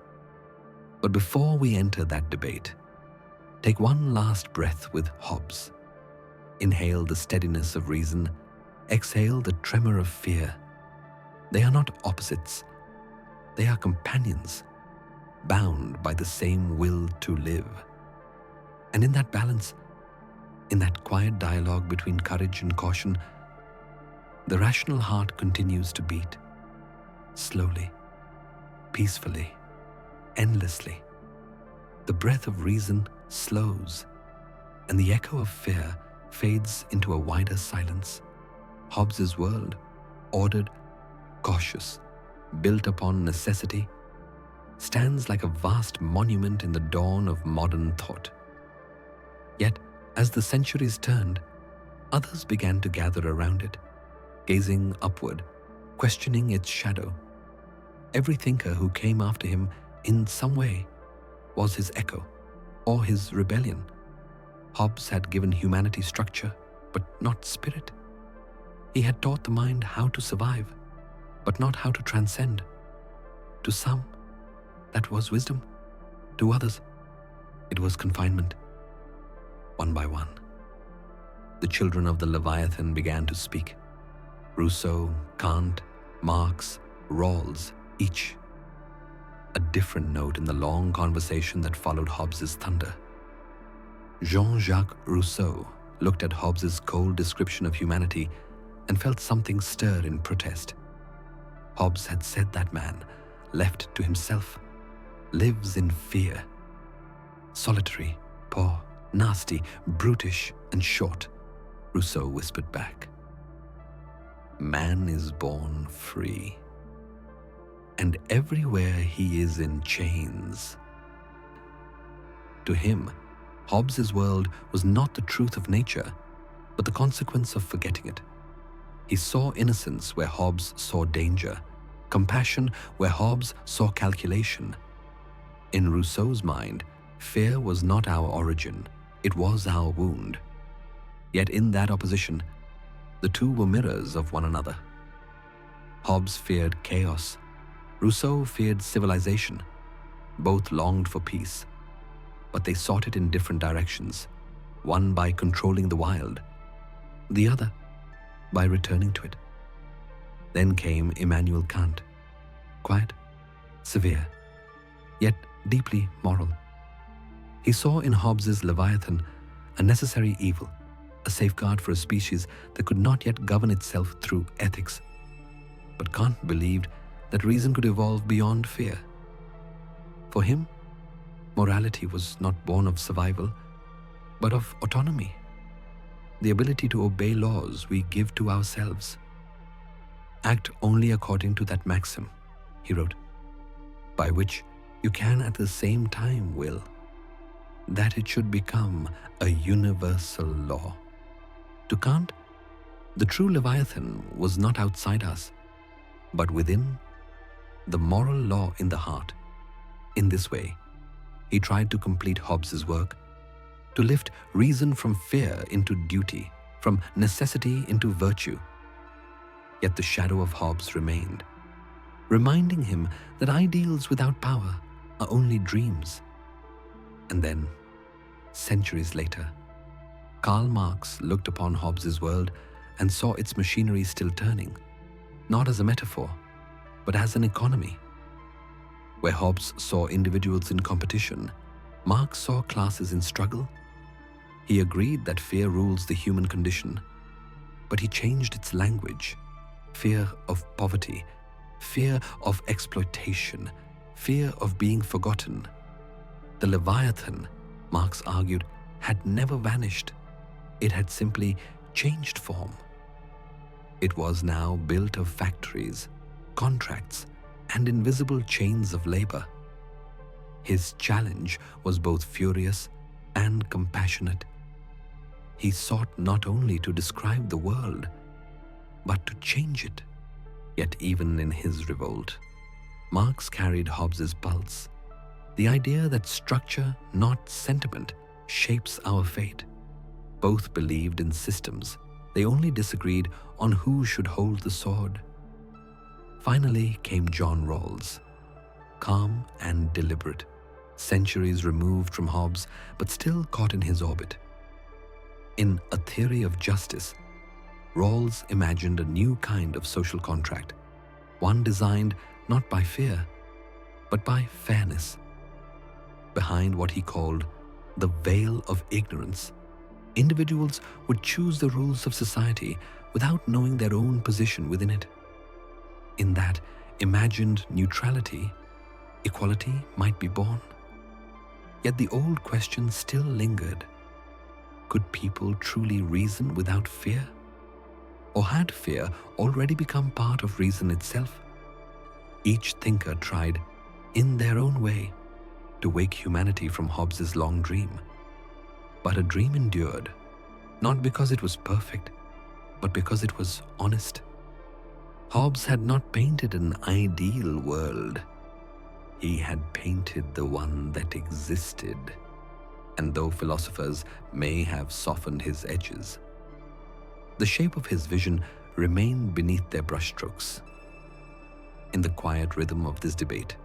[SPEAKER 1] But before we enter that debate, take one last breath with Hobbes. Inhale the steadiness of reason, exhale the tremor of fear. They are not opposites, they are companions, bound by the same will to live. And in that balance, in that quiet dialogue between courage and caution, The rational heart continues to beat, slowly, peacefully, endlessly. The breath of reason slows, and the echo of fear fades into a wider silence. Hobbes's world, ordered, cautious, built upon necessity, stands like a vast monument in the dawn of modern thought. Yet, as the centuries turned, others began to gather around it, gazing upward, questioning its shadow. Every thinker who came after him in some way was his echo or his rebellion. Hobbes had given humanity structure, but not spirit. He had taught the mind how to survive, but not how to transcend. To some, that was wisdom. To others, it was confinement. One by one, the children of the Leviathan began to speak. Rousseau, Kant, Marx, Rawls, each a different note in the long conversation that followed Hobbes's thunder. Jean-Jacques Rousseau looked at Hobbes's cold description of humanity and felt something stir in protest. Hobbes had said that man, left to himself, lives in fear. Solitary, poor, nasty, brutish, and short, Rousseau whispered back. Man is born free, and everywhere he is in chains. To him, Hobbes's world was not the truth of nature, but the consequence of forgetting it. He saw innocence where Hobbes saw danger, compassion where Hobbes saw calculation. In Rousseau's mind, fear was not our origin, it was our wound. Yet in that opposition, the two were mirrors of one another. Hobbes feared chaos, Rousseau feared civilization. Both longed for peace, but they sought it in different directions, one by controlling the wild, the other by returning to it. Then came Immanuel Kant, quiet, severe, yet deeply moral. He saw in Hobbes's Leviathan a necessary evil, a safeguard for a species that could not yet govern itself through ethics. But Kant believed that reason could evolve beyond fear. For him, morality was not born of survival, but of autonomy, the ability to obey laws we give to ourselves. Act only according to that maxim, he wrote, by which you can at the same time will, that it should become a universal law. To Kant, the true Leviathan was not outside us, but within, the moral law in the heart. In this way, he tried to complete Hobbes's work, to lift reason from fear into duty, from necessity into virtue. Yet the shadow of Hobbes remained, reminding him that ideals without power are only dreams. And then, centuries later, Karl Marx looked upon Hobbes's world and saw its machinery still turning, not as a metaphor, but as an economy. Where Hobbes saw individuals in competition, Marx saw classes in struggle. He agreed that fear rules the human condition, but he changed its language. Fear of poverty, fear of exploitation, fear of being forgotten. The Leviathan, Marx argued, had never vanished. It had simply changed form. It was now built of factories, contracts, and invisible chains of labor. His challenge was both furious and compassionate. He sought not only to describe the world, but to change it. Yet even in his revolt, Marx carried Hobbes's pulse, the idea that structure, not sentiment, shapes our fate. Both believed in systems. They only disagreed on who should hold the sword. Finally came John Rawls, calm and deliberate, centuries removed from Hobbes, but still caught in his orbit. In A Theory of Justice, Rawls imagined a new kind of social contract, one designed not by fear, but by fairness. Behind what he called the veil of ignorance, Individuals would choose the rules of society without knowing their own position within it. In that imagined neutrality, equality might be born. Yet the old question still lingered. Could people truly reason without fear? Or had fear already become part of reason itself? Each thinker tried, in their own way, to wake humanity from Hobbes's long dream. But a dream endured, not because it was perfect, but because it was honest. Hobbes had not painted an ideal world. He had painted the one that existed. And though philosophers may have softened his edges, the shape of his vision remained beneath their brushstrokes. In the quiet rhythm of this debate,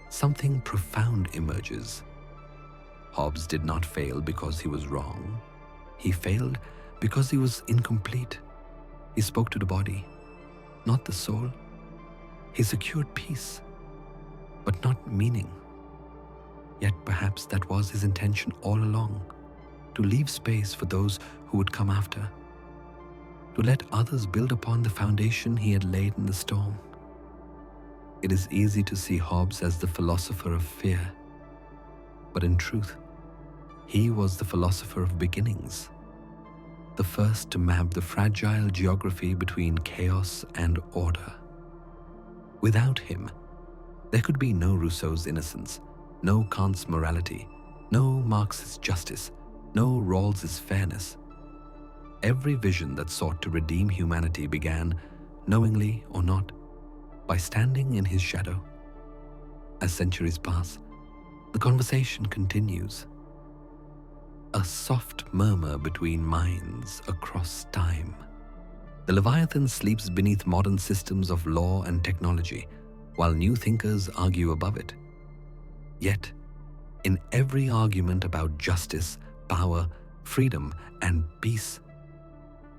[SPEAKER 1] something profound emerges. Hobbes did not fail because he was wrong. He failed because he was incomplete. He spoke to the body, not the soul. He secured peace, but not meaning. Yet perhaps that was his intention all along, to leave space for those who would come after, to let others build upon the foundation he had laid in the storm. It is easy to see Hobbes as the philosopher of fear, but in truth, he was the philosopher of beginnings, the first to map the fragile geography between chaos and order. Without him, there could be no Rousseau's innocence, no Kant's morality, no Marx's justice, no Rawls's fairness. Every vision that sought to redeem humanity began, knowingly or not, by standing in his shadow. As centuries pass, the conversation continues. A soft murmur between minds across time. The Leviathan sleeps beneath modern systems of law and technology, while new thinkers argue above it. Yet, in every argument about justice, power, freedom, and peace,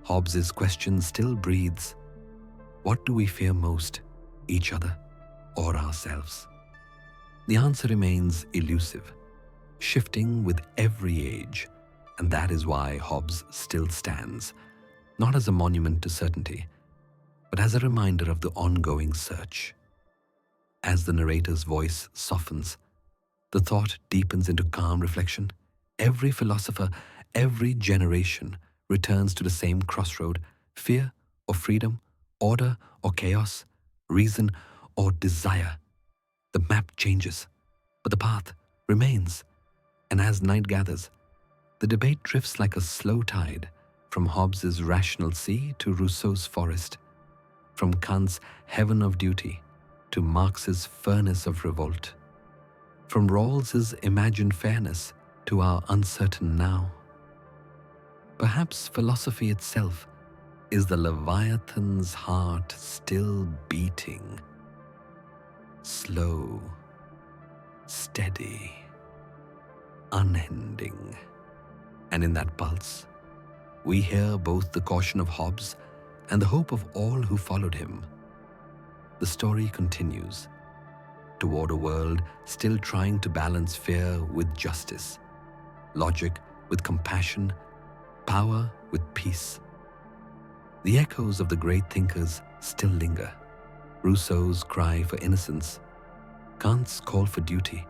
[SPEAKER 1] Hobbes's question still breathes: what do we fear most, each other or ourselves? The answer remains elusive, shifting with every age, and that is why Hobbes still stands, not as a monument to certainty, but as a reminder of the ongoing search. As the narrator's voice softens, the thought deepens into calm reflection. Every philosopher, every generation returns to the same crossroad: fear or freedom, order or chaos, reason or desire. The map changes, but the path remains. And as night gathers, the debate drifts like a slow tide, from Hobbes's rational sea to Rousseau's forest, from Kant's heaven of duty to Marx's furnace of revolt, from Rawls's imagined fairness to our uncertain now. Perhaps philosophy itself is the Leviathan's heart still beating, slow, steady, unending. And in that pulse, we hear both the caution of Hobbes and the hope of all who followed him. The story continues toward a world still trying to balance fear with justice, logic with compassion, power with peace. The echoes of the great thinkers still linger. Rousseau's cry for innocence, Kant's call for duty,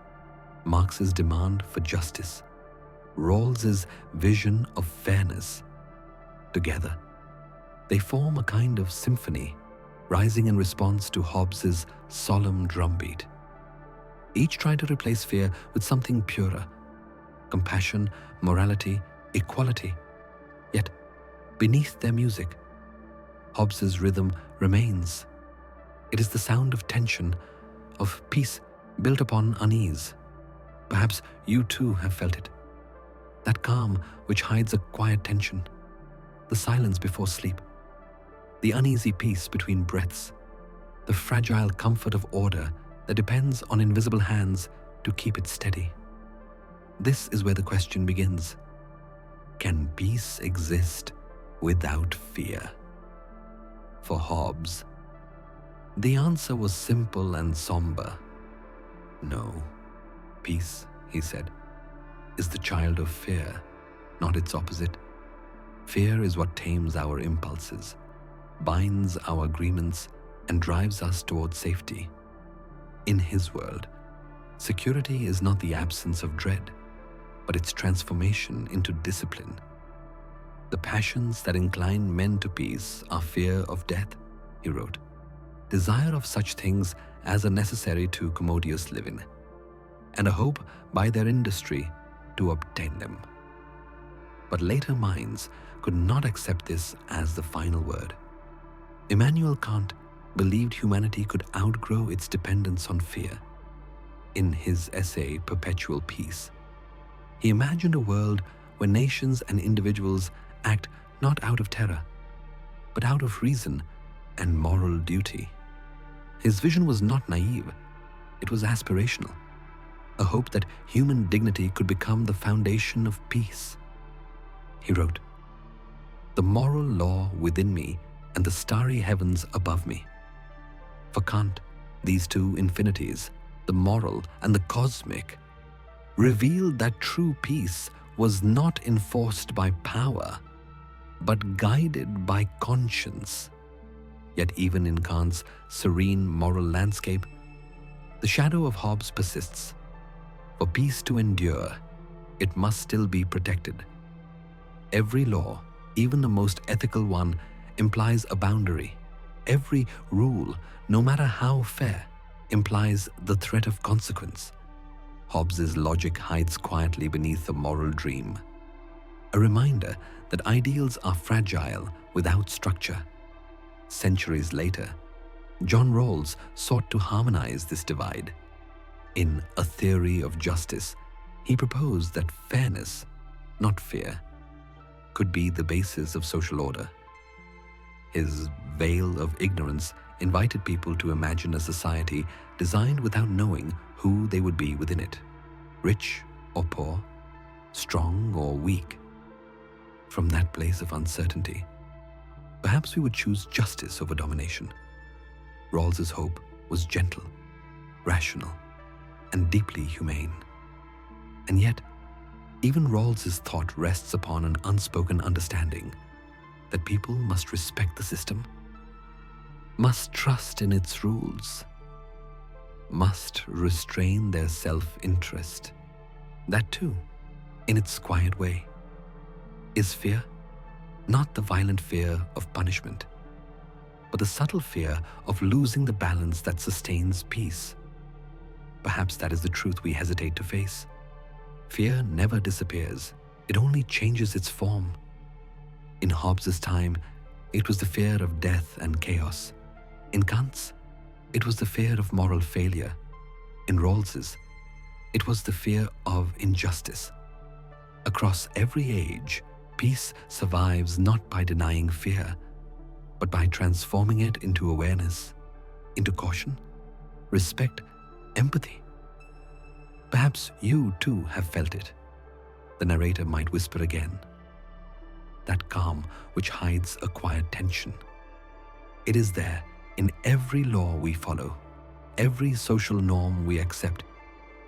[SPEAKER 1] Marx's demand for justice, Rawls's vision of fairness. Together, they form a kind of symphony, rising in response to Hobbes's solemn drumbeat. Each tried to replace fear with something purer: compassion, morality, equality. Yet, beneath their music, Hobbes's rhythm remains. It is the sound of tension, of peace built upon unease. Perhaps you too have felt it. That calm which hides a quiet tension, the silence before sleep, the uneasy peace between breaths, the fragile comfort of order that depends on invisible hands to keep it steady. This is where the question begins. Can peace exist without fear? For Hobbes, the answer was simple and somber. No, peace, he said, is the child of fear. not its opposite. Fear is what tames our impulses, binds our agreements, and drives us towards safety. In his world, security is not the absence of dread, but its transformation into discipline. The passions that incline men to peace are fear of death, he wrote, desire of such things as are necessary to commodious living, and a hope by their industry to obtain them. But later minds could not accept this as the final word. Immanuel Kant believed humanity could outgrow its dependence on fear. In his essay Perpetual Peace, he imagined a world where nations and individuals act not out of terror, but out of reason and moral duty. His vision was not naive, it was aspirational, a hope that human dignity could become the foundation of peace. He wrote, "The moral law within me and the starry heavens above me." For Kant, these two infinities, the moral and the cosmic, revealed that true peace was not enforced by power, but guided by conscience. Yet even in Kant's serene moral landscape, the shadow of Hobbes persists. For peace to endure, it must still be protected. Every law, even the most ethical one, implies a boundary. Every rule, no matter how fair, implies the threat of consequence. Hobbes's logic hides quietly beneath a moral dream, a reminder that ideals are fragile without structure. Centuries later, John Rawls sought to harmonize this divide. In A Theory of Justice, he proposed that fairness, not fear, could be the basis of social order. His veil of ignorance invited people to imagine a society designed without knowing who they would be within it, rich or poor, strong or weak. From that place of uncertainty, perhaps we would choose justice over domination. Rawls's hope was gentle, rational, and deeply humane. And yet, even Rawls's thought rests upon an unspoken understanding that people must respect the system, must trust in its rules, must restrain their self-interest. That too, in its quiet way, is fear, not the violent fear of punishment, but the subtle fear of losing the balance that sustains peace. Perhaps that is the truth we hesitate to face. Fear never disappears, it only changes its form. In Hobbes's time, it was the fear of death and chaos. In Kant's, it was the fear of moral failure. In Rawls's, it was the fear of injustice. Across every age, peace survives not by denying fear, but by transforming it into awareness, into caution, respect, empathy. Perhaps you too have felt it. The narrator might whisper again. That calm which hides a quiet tension. It is there in every law we follow, every social norm we accept,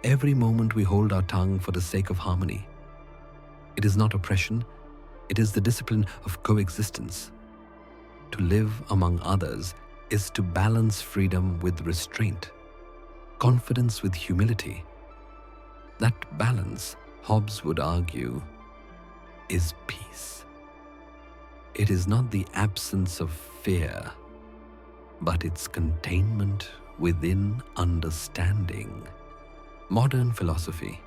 [SPEAKER 1] every moment we hold our tongue for the sake of harmony. It is not oppression, it is the discipline of coexistence. To live among others is to balance freedom with restraint, confidence with humility. That balance, Hobbes would argue, is peace. It is not the absence of fear, but its containment within understanding. Modern philosophy,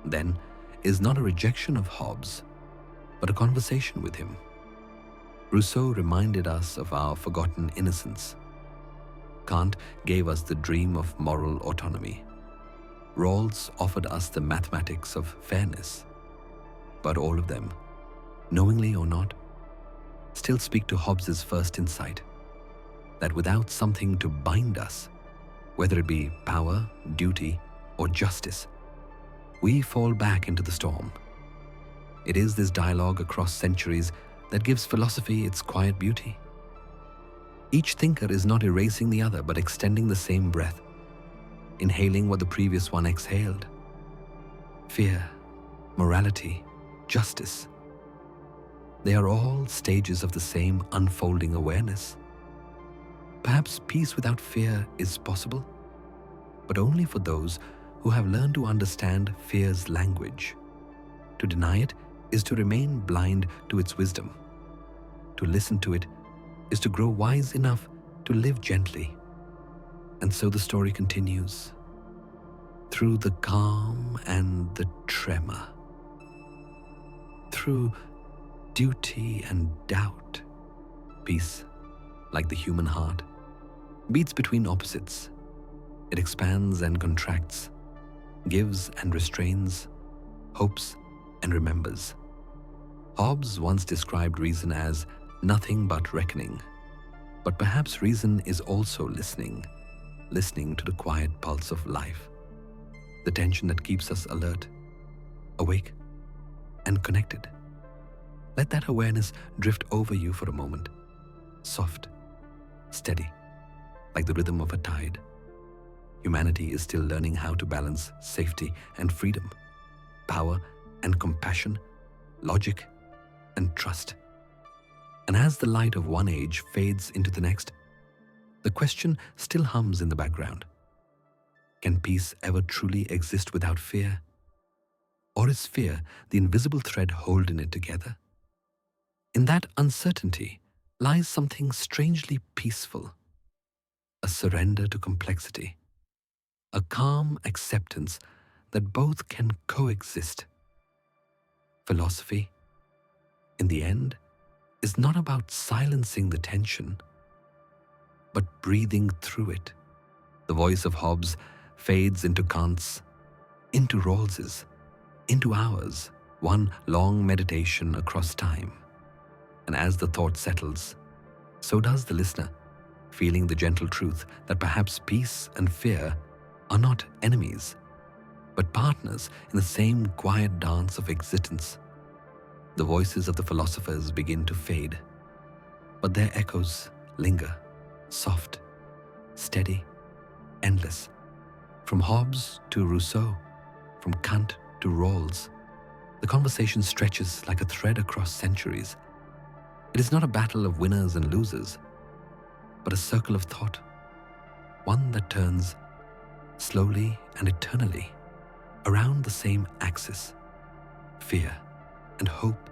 [SPEAKER 1] then, is not a rejection of Hobbes, but a conversation with him. Rousseau reminded us of our forgotten innocence. Kant gave us the dream of moral autonomy. Rawls offered us the mathematics of fairness. But all of them, knowingly or not, still speak to Hobbes's first insight, that without something to bind us, whether it be power, duty, or justice, we fall back into the storm. It is this dialogue across centuries that gives philosophy its quiet beauty. Each thinker is not erasing the other, but extending the same breath, inhaling what the previous one exhaled. Fear, morality, justice. They are all stages of the same unfolding awareness. Perhaps peace without fear is possible, but only for those who have learned to understand fear's language. To deny it is to remain blind to its wisdom. To listen to it is to grow wise enough to live gently. And so the story continues. Through the calm and the tremor, through duty and doubt, peace, like the human heart, beats between opposites. It expands and contracts, gives and restrains, hopes and remembers. Hobbes once described reason as nothing but reckoning. But perhaps reason is also listening to the quiet pulse of life, the tension that keeps us alert, awake, and connected. Let that awareness drift over you for a moment, soft, steady, like the rhythm of a tide. Humanity is still learning how to balance safety and freedom, power and compassion, logic and trust. And as the light of one age fades into the next, the question still hums in the background. Can peace ever truly exist without fear? Or is fear the invisible thread holding it together? In that uncertainty lies something strangely peaceful, a surrender to complexity, a calm acceptance that both can coexist. Philosophy, in the end, is not about silencing the tension, but breathing through it. The voice of Hobbes fades into Kant's, into Rawls's, into ours, one long meditation across time. And as the thought settles, so does the listener, feeling the gentle truth that perhaps peace and fear are not enemies, but partners in the same quiet dance of existence. The voices of the philosophers begin to fade, but their echoes linger, soft, steady, endless. From Hobbes to Rousseau, from Kant to Rawls, the conversation stretches like a thread across centuries. It is not a battle of winners and losers, but a circle of thought, one that turns slowly and eternally around the same axis, fear and hope.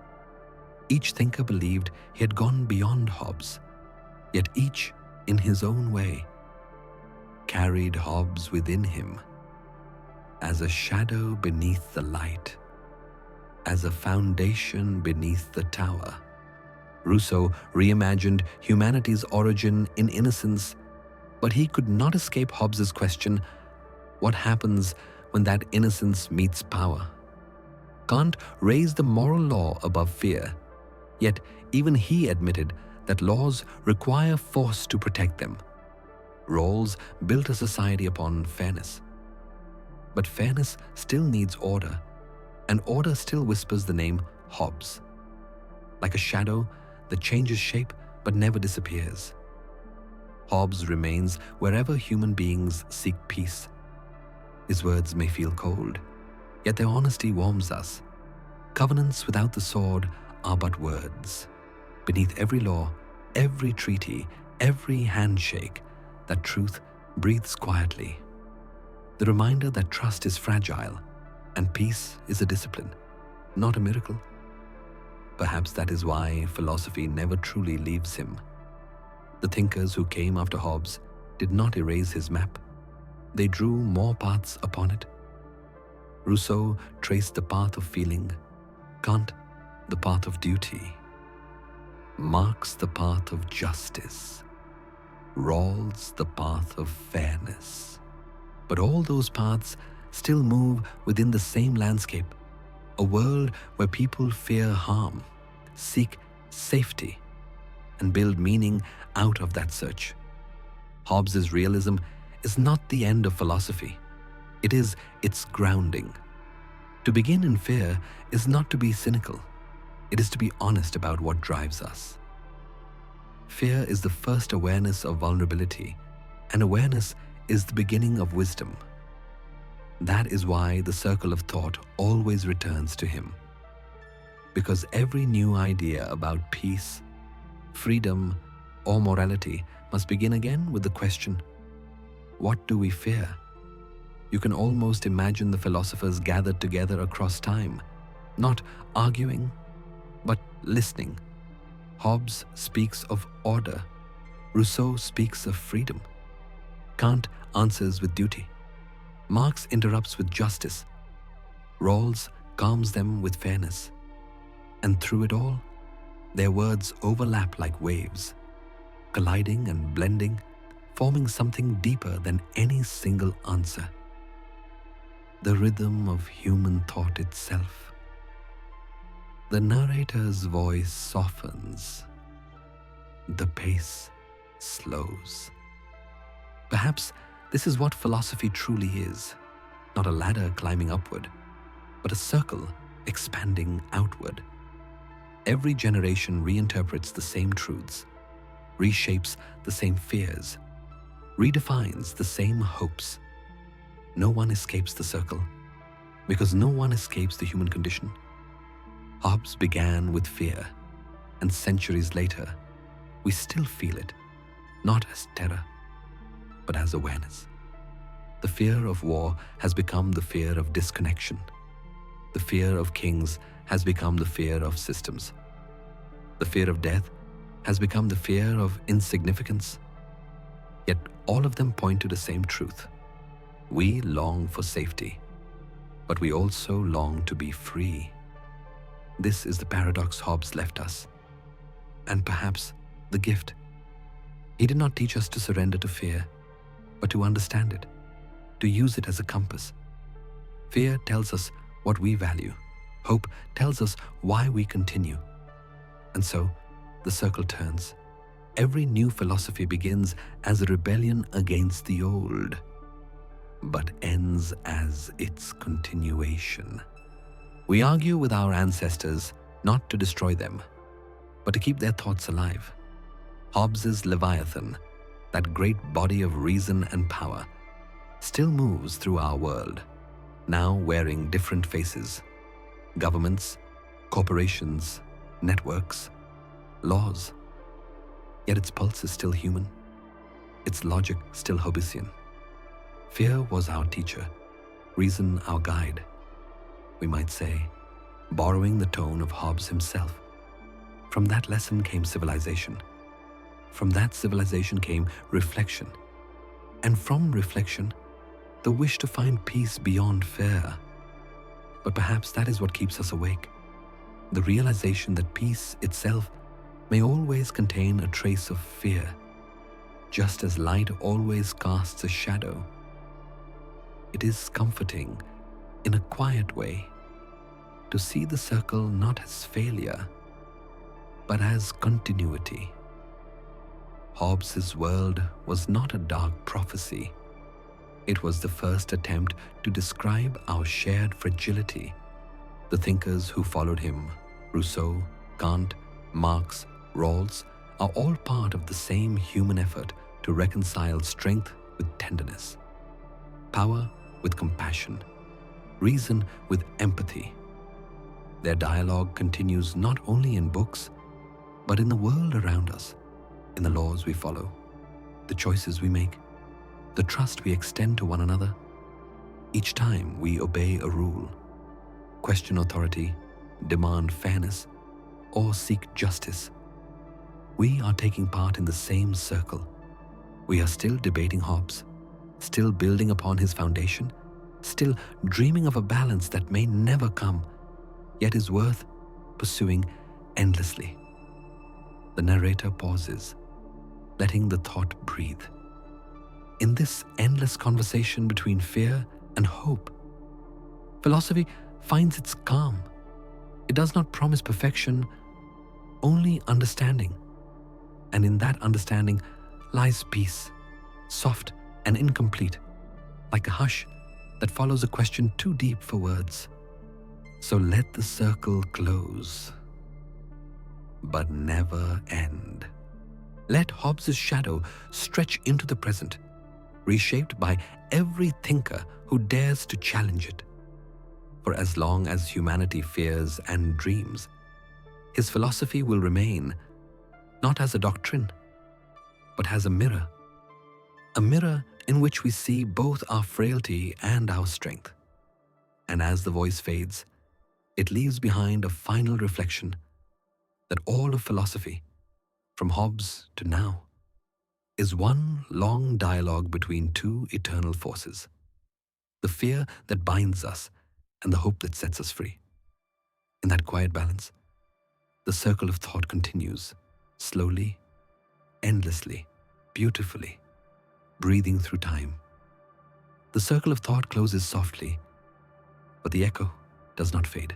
[SPEAKER 1] Each thinker believed he had gone beyond Hobbes, yet each, in his own way, carried Hobbes within him, as a shadow beneath the light, as a foundation beneath the tower. Rousseau reimagined humanity's origin in innocence, but he could not escape Hobbes's question, what happens when that innocence meets power? Kant raised the moral law above fear, yet even he admitted that laws require force to protect them. Rawls built a society upon fairness. But fairness still needs order, and order still whispers the name Hobbes. Like a shadow that changes shape but never disappears, Hobbes remains wherever human beings seek peace. His words may feel cold, yet their honesty warms us. Covenants without the sword are but words. Beneath every law, every treaty, every handshake, that truth breathes quietly. The reminder that trust is fragile and peace is a discipline, not a miracle. Perhaps that is why philosophy never truly leaves him. The thinkers who came after Hobbes did not erase his map. They drew more paths upon it. Rousseau traced the path of feeling, Kant the path of duty, Marx the path of justice, Rawls the path of fairness. But all those paths still move within the same landscape, a world where people fear harm, seek safety, and build meaning out of that search. Hobbes's realism is not the end of philosophy. It is its grounding. To begin in fear is not to be cynical. It is to be honest about what drives us. Fear is the first awareness of vulnerability, and awareness is the beginning of wisdom. That is why the circle of thought always returns to him. Because every new idea about peace, freedom, or morality must begin again with the question, what do we fear? You can almost imagine the philosophers gathered together across time, not arguing, but listening. Hobbes speaks of order. Rousseau speaks of freedom. Kant answers with duty. Marx interrupts with justice. Rawls calms them with fairness. And through it all, their words overlap like waves, colliding and blending, forming something deeper than any single answer. The rhythm of human thought itself. The narrator's voice softens. The pace slows. Perhaps this is what philosophy truly is, not a ladder climbing upward, but a circle expanding outward. Every generation reinterprets the same truths, reshapes the same fears, redefines the same hopes. No one escapes the circle, because no one escapes the human condition. Hobbes began with fear, and centuries later, we still feel it, not as terror, but as awareness. The fear of war has become the fear of disconnection. The fear of kings has become the fear of systems. The fear of death has become the fear of insignificance. Yet all of them point to the same truth. We long for safety, but we also long to be free. This is the paradox Hobbes left us, and perhaps the gift. He did not teach us to surrender to fear, but to understand it, to use it as a compass. Fear tells us what we value. Hope tells us why we continue. And so, the circle turns. Every new philosophy begins as a rebellion against the old, but ends as its continuation. We argue with our ancestors not to destroy them, but to keep their thoughts alive. Hobbes's Leviathan, that great body of reason and power, still moves through our world, now wearing different faces. Governments, corporations, networks, laws. Yet its pulse is still human, its logic still Hobbesian. Fear was our teacher, reason our guide. We might say, borrowing the tone of Hobbes himself. From that lesson came civilization. From that civilization came reflection. And from reflection, the wish to find peace beyond fear. But perhaps that is what keeps us awake. The realization that peace itself may always contain a trace of fear, just as light always casts a shadow. It is comforting, in a quiet way, to see the circle not as failure, but as continuity. Hobbes's world was not a dark prophecy. It was the first attempt to describe our shared fragility. The thinkers who followed him, Rousseau, Kant, Marx, Rawls, are all part of the same human effort to reconcile strength with tenderness, power with compassion, reason with empathy. Their dialogue continues not only in books, but in the world around us, in the laws we follow, the choices we make, the trust we extend to one another. Each time we obey a rule, question authority, demand fairness, or seek justice, we are taking part in the same circle. We are still debating Hobbes, still building upon his foundation, still dreaming of a balance that may never come, yet is worth pursuing endlessly. The narrator pauses, letting the thought breathe. In this endless conversation between fear and hope, philosophy finds its calm. It does not promise perfection, only understanding. And in that understanding lies peace, soft and incomplete, like a hush that follows a question too deep for words. So let the circle close, but never end. Let Hobbes's shadow stretch into the present, reshaped by every thinker who dares to challenge it. For as long as humanity fears and dreams, His philosophy will remain not as a doctrine, but as a mirror in which we see both our frailty and our strength. And as the voice fades, it leaves behind a final reflection that all of philosophy, from Hobbes to now, is one long dialogue between two eternal forces, the fear that binds us and the hope that sets us free. In that quiet balance, the circle of thought continues, slowly, endlessly, beautifully, breathing through time. The circle of thought closes softly, but the echo does not fade.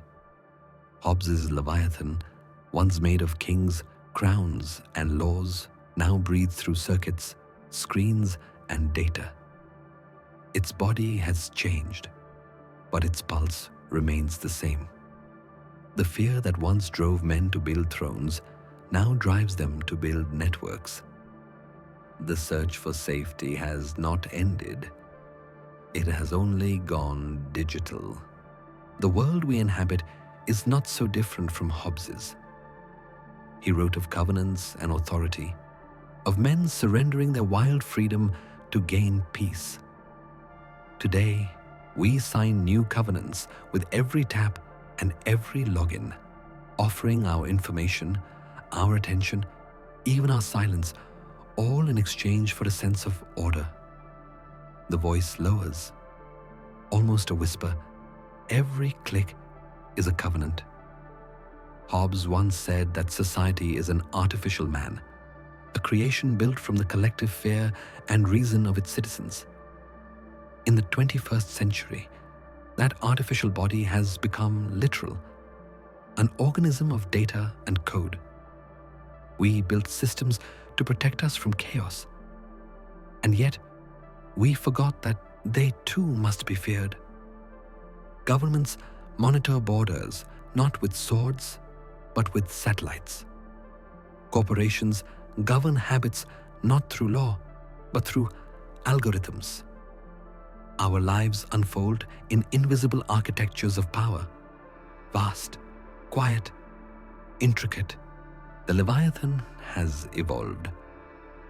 [SPEAKER 1] Hobbes's Leviathan, once made of kings, crowns, and laws, now breathes through circuits, screens, and data. Its body has changed, but its pulse remains the same. The fear that once drove men to build thrones now drives them to build networks. The search for safety has not ended. It has only gone digital. The world we inhabit is not so different from Hobbes's. He wrote of covenants and authority, of men surrendering their wild freedom to gain peace. Today, we sign new covenants with every tap and every login, offering our information, our attention, even our silence, all in exchange for a sense of order. The voice lowers, almost a whisper. Every click is a covenant. Hobbes once said that society is an artificial man, a creation built from the collective fear and reason of its citizens. In the 21st century, that artificial body has become literal, an organism of data and code. We built systems to protect us from chaos, and yet we forgot that they too must be feared. Governments monitor borders not with swords, but with satellites. Corporations govern habits not through law, but through algorithms. Our lives unfold in invisible architectures of power, vast, quiet, intricate. The Leviathan has evolved,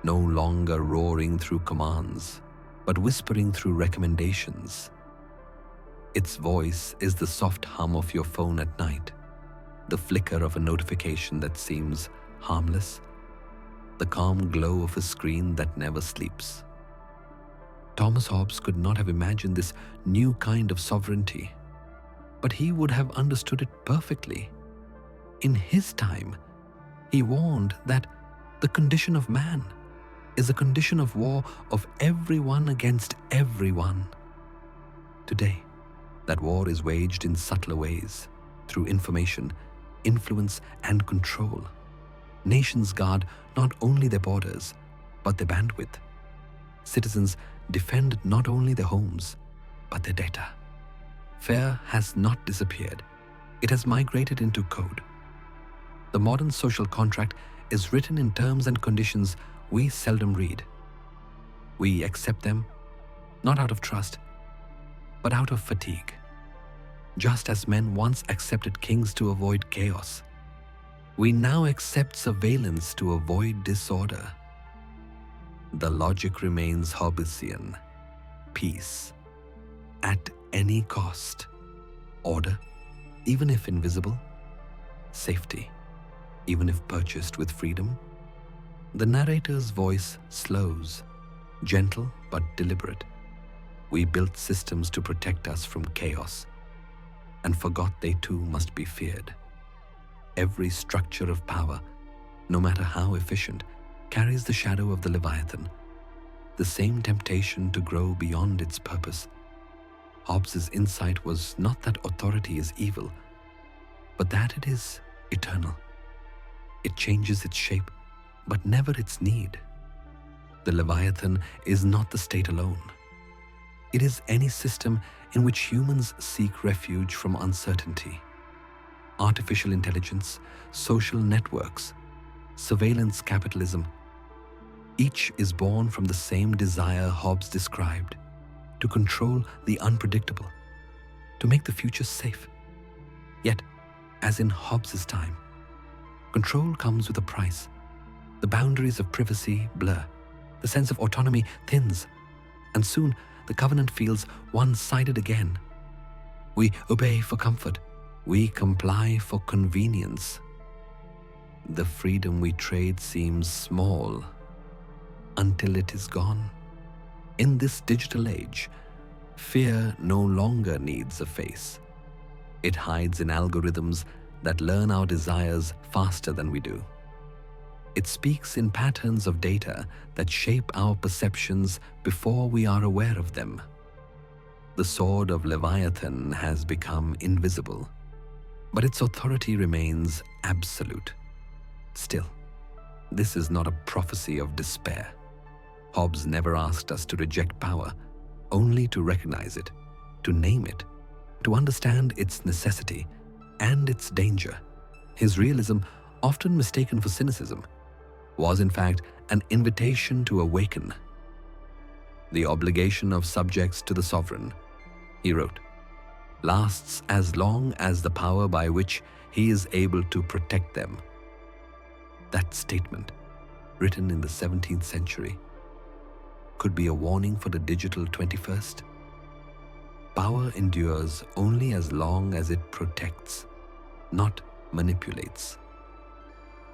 [SPEAKER 1] no longer roaring through commands, but whispering through recommendations. Its voice is the soft hum of your phone at night, the flicker of a notification that seems harmless, the calm glow of a screen that never sleeps. Thomas Hobbes could not have imagined this new kind of sovereignty, but he would have understood it perfectly. In his time, he warned that the condition of man is a condition of war of everyone against everyone. Today, that war is waged in subtler ways, through information, influence, and control. Nations guard not only their borders, but their bandwidth. Citizens defend not only their homes, but their data. Fear has not disappeared. It has migrated into code. The modern social contract is written in terms and conditions we seldom read. We accept them, not out of trust, but out of fatigue. Just as men once accepted kings to avoid chaos, we now accept surveillance to avoid disorder. The logic remains Hobbesian. Peace, at any cost. Order, even if invisible. Safety, even if purchased with freedom. The narrator's voice slows, gentle but deliberate. We built systems to protect us from chaos, and forgot they too must be feared. Every structure of power, no matter how efficient, carries the shadow of the Leviathan, the same temptation to grow beyond its purpose. Hobbes's insight was not that authority is evil, but that it is eternal. It changes its shape, but never its need. The Leviathan is not the state alone. It is any system in which humans seek refuge from uncertainty. Artificial intelligence, social networks, surveillance capitalism, each is born from the same desire Hobbes described, to control the unpredictable, to make the future safe. Yet, as in Hobbes's time, Control comes with a price. The boundaries of privacy blur. The sense of autonomy thins. And soon, the covenant feels one-sided again. We obey for comfort. We comply for convenience. The freedom we trade seems small until it is gone. In this digital age, fear no longer needs a face. It hides in algorithms that learn our desires faster than we do. It speaks in patterns of data that shape our perceptions before we are aware of them. The sword of Leviathan has become invisible, but its authority remains absolute. Still, this is not a prophecy of despair. Hobbes never asked us to reject power, only to recognize it, to name it, to understand its necessity and its danger. His realism, often mistaken for cynicism, was in fact an invitation to awaken. The obligation of subjects to the sovereign, he wrote, lasts as long as the power by which he is able to protect them. That statement, written in the 17th century, could be a warning for the digital 21st. Power endures only as long as it protects, not manipulates.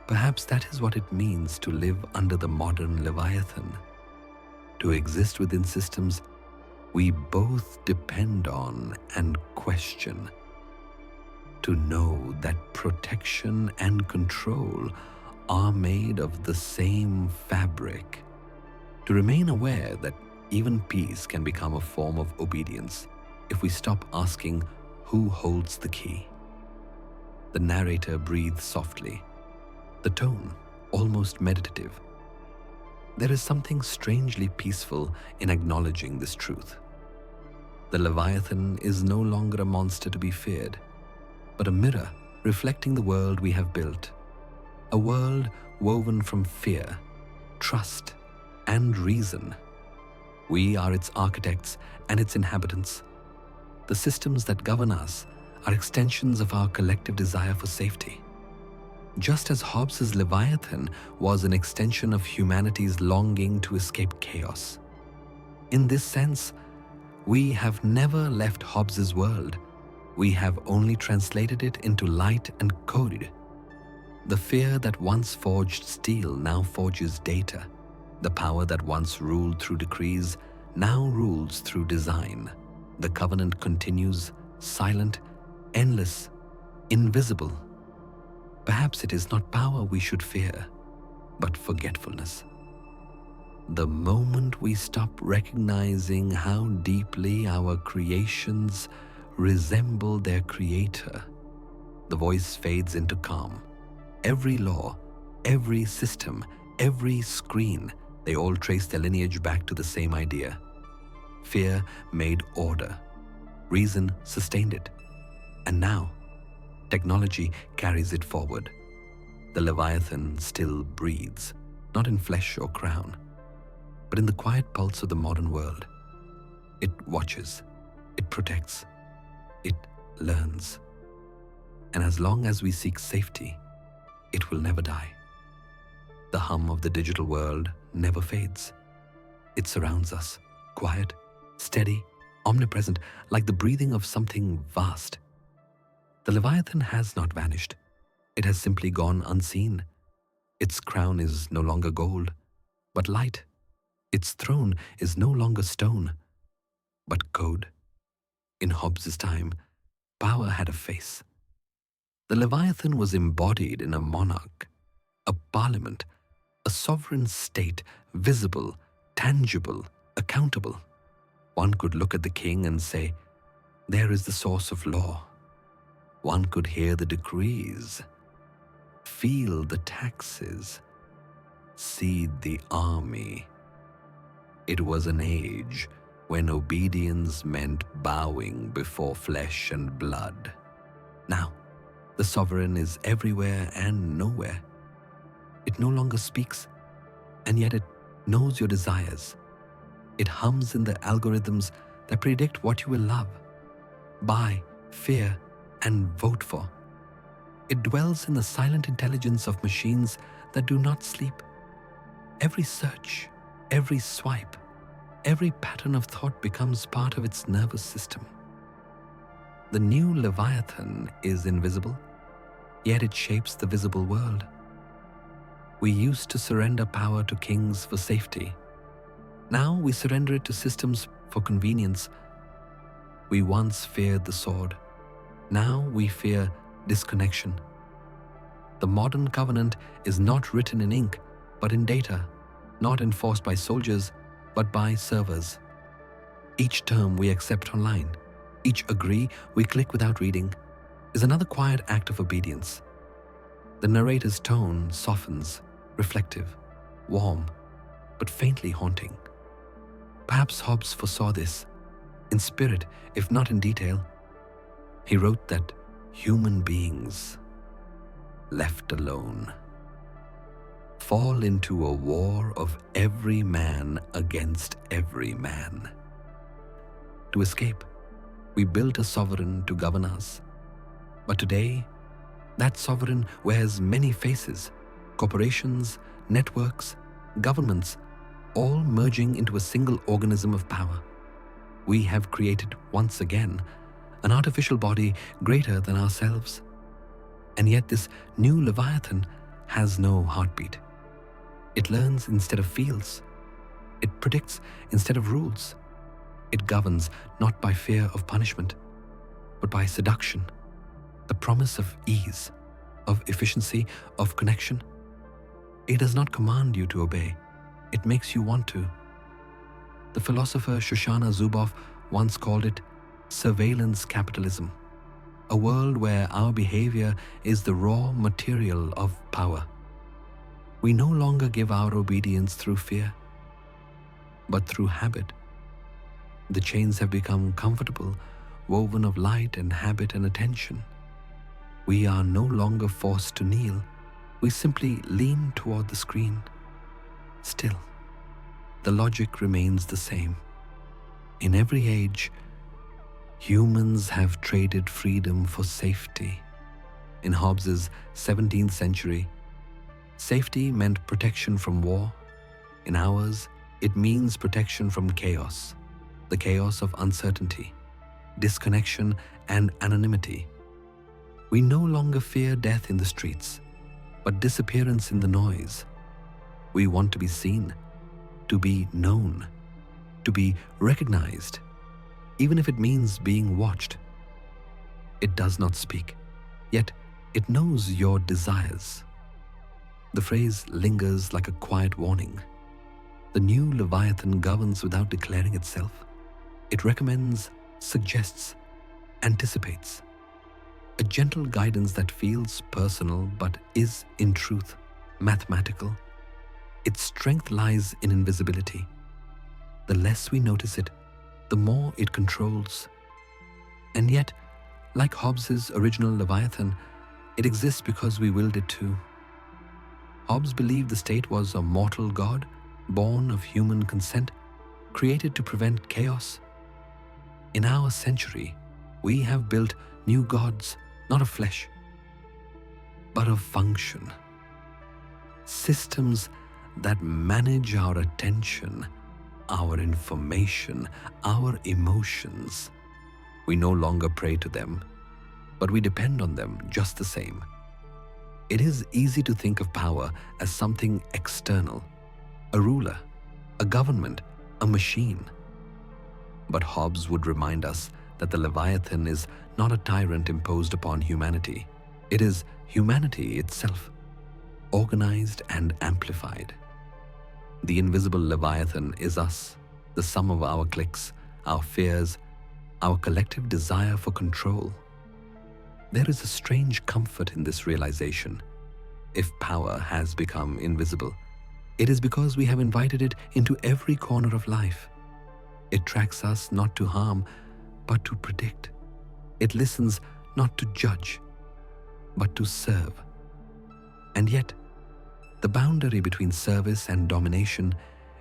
[SPEAKER 1] Perhaps that is what it means to live under the modern Leviathan, to exist within systems we both depend on and question, to know that protection and control are made of the same fabric, to remain aware that even peace can become a form of obedience if we stop asking who holds the key. The narrator breathes softly, the tone almost meditative. There is something strangely peaceful in acknowledging this truth. The Leviathan is no longer a monster to be feared, but a mirror reflecting the world we have built. A world woven from fear, trust, and reason. We are its architects and its inhabitants. The systems that govern us are extensions of our collective desire for safety. Just as Hobbes's Leviathan was an extension of humanity's longing to escape chaos. In this sense, we have never left Hobbes's world. We have only translated it into light and code. The fear that once forged steel now forges data. The power that once ruled through decrees now rules through design. The covenant continues, silent, endless, invisible. Perhaps it is not power we should fear, but forgetfulness. The moment we stop recognizing how deeply our creations resemble their creator, the voice fades into calm. Every law, every system, every screen, they all trace their lineage back to the same idea. Fear made order. Reason sustained it. And now, technology carries it forward. The Leviathan still breathes, not in flesh or crown, but in the quiet pulse of the modern world. It watches, it protects, it learns. And as long as we seek safety, it will never die. The hum of the digital world never fades. It surrounds us, quiet, steady, omnipresent, like the breathing of something vast. The Leviathan has not vanished. It has simply gone unseen. Its crown is no longer gold, but light. Its throne is no longer stone, but code. In Hobbes's time, power had a face. The Leviathan was embodied in a monarch, a parliament, a sovereign state, visible, tangible, accountable. One could look at the king and say, there is the source of law. One could hear the decrees, feel the taxes, see the army. It was an age when obedience meant bowing before flesh and blood. Now, the sovereign is everywhere and nowhere. It no longer speaks, and yet it knows your desires. It hums in the algorithms that predict what you will love, buy, fear, and vote for. It dwells in the silent intelligence of machines that do not sleep. Every search, every swipe, every pattern of thought becomes part of its nervous system. The new Leviathan is invisible, yet it shapes the visible world. We used to surrender power to kings for safety. Now we surrender it to systems for convenience. We once feared the sword. Now we fear disconnection. The modern covenant is not written in ink, but in data, not enforced by soldiers, but by servers. Each term we accept online, each agree we click without reading, is another quiet act of obedience. The narrator's tone softens, reflective, warm, but faintly haunting. Perhaps Hobbes foresaw this, in spirit if not in detail. He wrote that human beings, left alone, fall into a war of every man against every man. To escape, we built a sovereign to govern us. But today, that sovereign wears many faces: corporations, networks, governments, all merging into a single organism of power. We have created, once again, an artificial body greater than ourselves. And yet this new Leviathan has no heartbeat. It learns instead of feels. It predicts instead of rules. It governs not by fear of punishment, but by seduction, the promise of ease, of efficiency, of connection. It does not command you to obey. It makes you want to. The philosopher Shoshana Zuboff once called it surveillance capitalism, a world where our behavior is the raw material of power. We no longer give our obedience through fear, but through habit. The chains have become comfortable, woven of light and habit and attention. We are no longer forced to kneel. We simply lean toward the screen. Still, the logic remains the same. In every age, humans have traded freedom for safety. In Hobbes's 17th century, safety meant protection from war. In ours, it means protection from chaos, the chaos of uncertainty, disconnection, and anonymity. We no longer fear death in the streets, but disappearance in the noise. We want to be seen, to be known, to be recognized, even if it means being watched. It does not speak, yet it knows your desires. The phrase lingers like a quiet warning. The new Leviathan governs without declaring itself. It recommends, suggests, anticipates. A gentle guidance that feels personal but is, in truth, mathematical. Its strength lies in invisibility. The less we notice it, the more it controls. And yet, like Hobbes's original Leviathan, it exists because we willed it to. Hobbes believed the state was a mortal god, born of human consent, created to prevent chaos. In our century, we have built new gods, not of flesh, but of function. Systems that manage our attention, our information, our emotions. We no longer pray to them, but we depend on them just the same. It is easy to think of power as something external, a ruler, a government, a machine. But Hobbes would remind us that the Leviathan is not a tyrant imposed upon humanity. It is humanity itself, organized and amplified. The invisible Leviathan is us, the sum of our clicks, our fears, our collective desire for control. There is a strange comfort in this realization. If power has become invisible, it is because we have invited it into every corner of life. It tracks us not to harm, but to predict. It listens not to judge, but to serve. And yet, the boundary between service and domination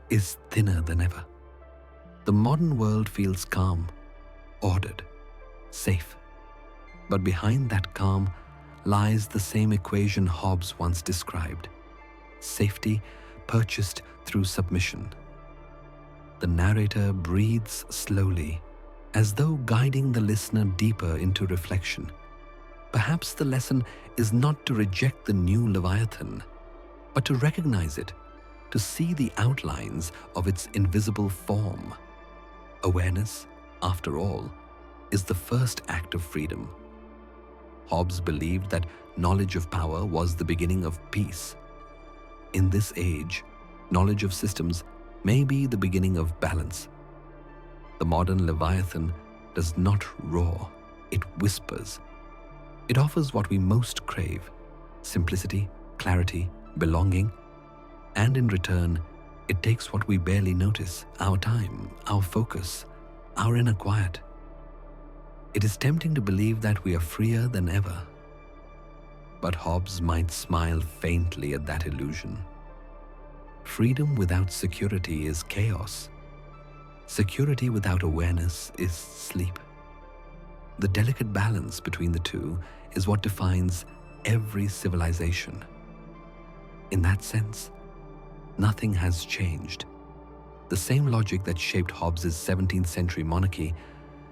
[SPEAKER 1] is thinner than ever. The modern world feels calm, ordered, safe. But behind that calm lies the same equation Hobbes once described: safety purchased through submission. The narrator breathes slowly, as though guiding the listener deeper into reflection. Perhaps the lesson is not to reject the new Leviathan, but to recognize it, to see the outlines of its invisible form. Awareness, after all, is the first act of freedom. Hobbes believed that knowledge of power was the beginning of peace. In this age, knowledge of systems may be the beginning of balance. The modern Leviathan does not roar, it whispers. It offers what we most crave: simplicity, clarity, belonging, and in return, it takes what we barely notice: our time, our focus, our inner quiet. It is tempting to believe that we are freer than ever. But Hobbes might smile faintly at that illusion. Freedom without security is chaos. Security without awareness is sleep. The delicate balance between the two is what defines every civilization. In that sense, nothing has changed. The same logic that shaped Hobbes' 17th century monarchy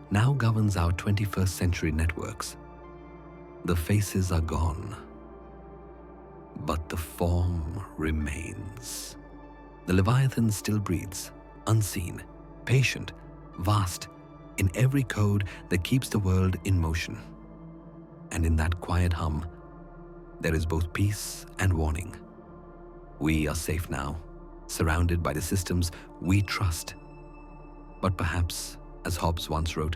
[SPEAKER 1] now governs our 21st century networks. The faces are gone, but the form remains. The Leviathan still breathes, unseen, patient, vast, in every code that keeps the world in motion. And in that quiet hum, there is both peace and warning. We are safe now, surrounded by the systems we trust. But perhaps, as Hobbes once wrote,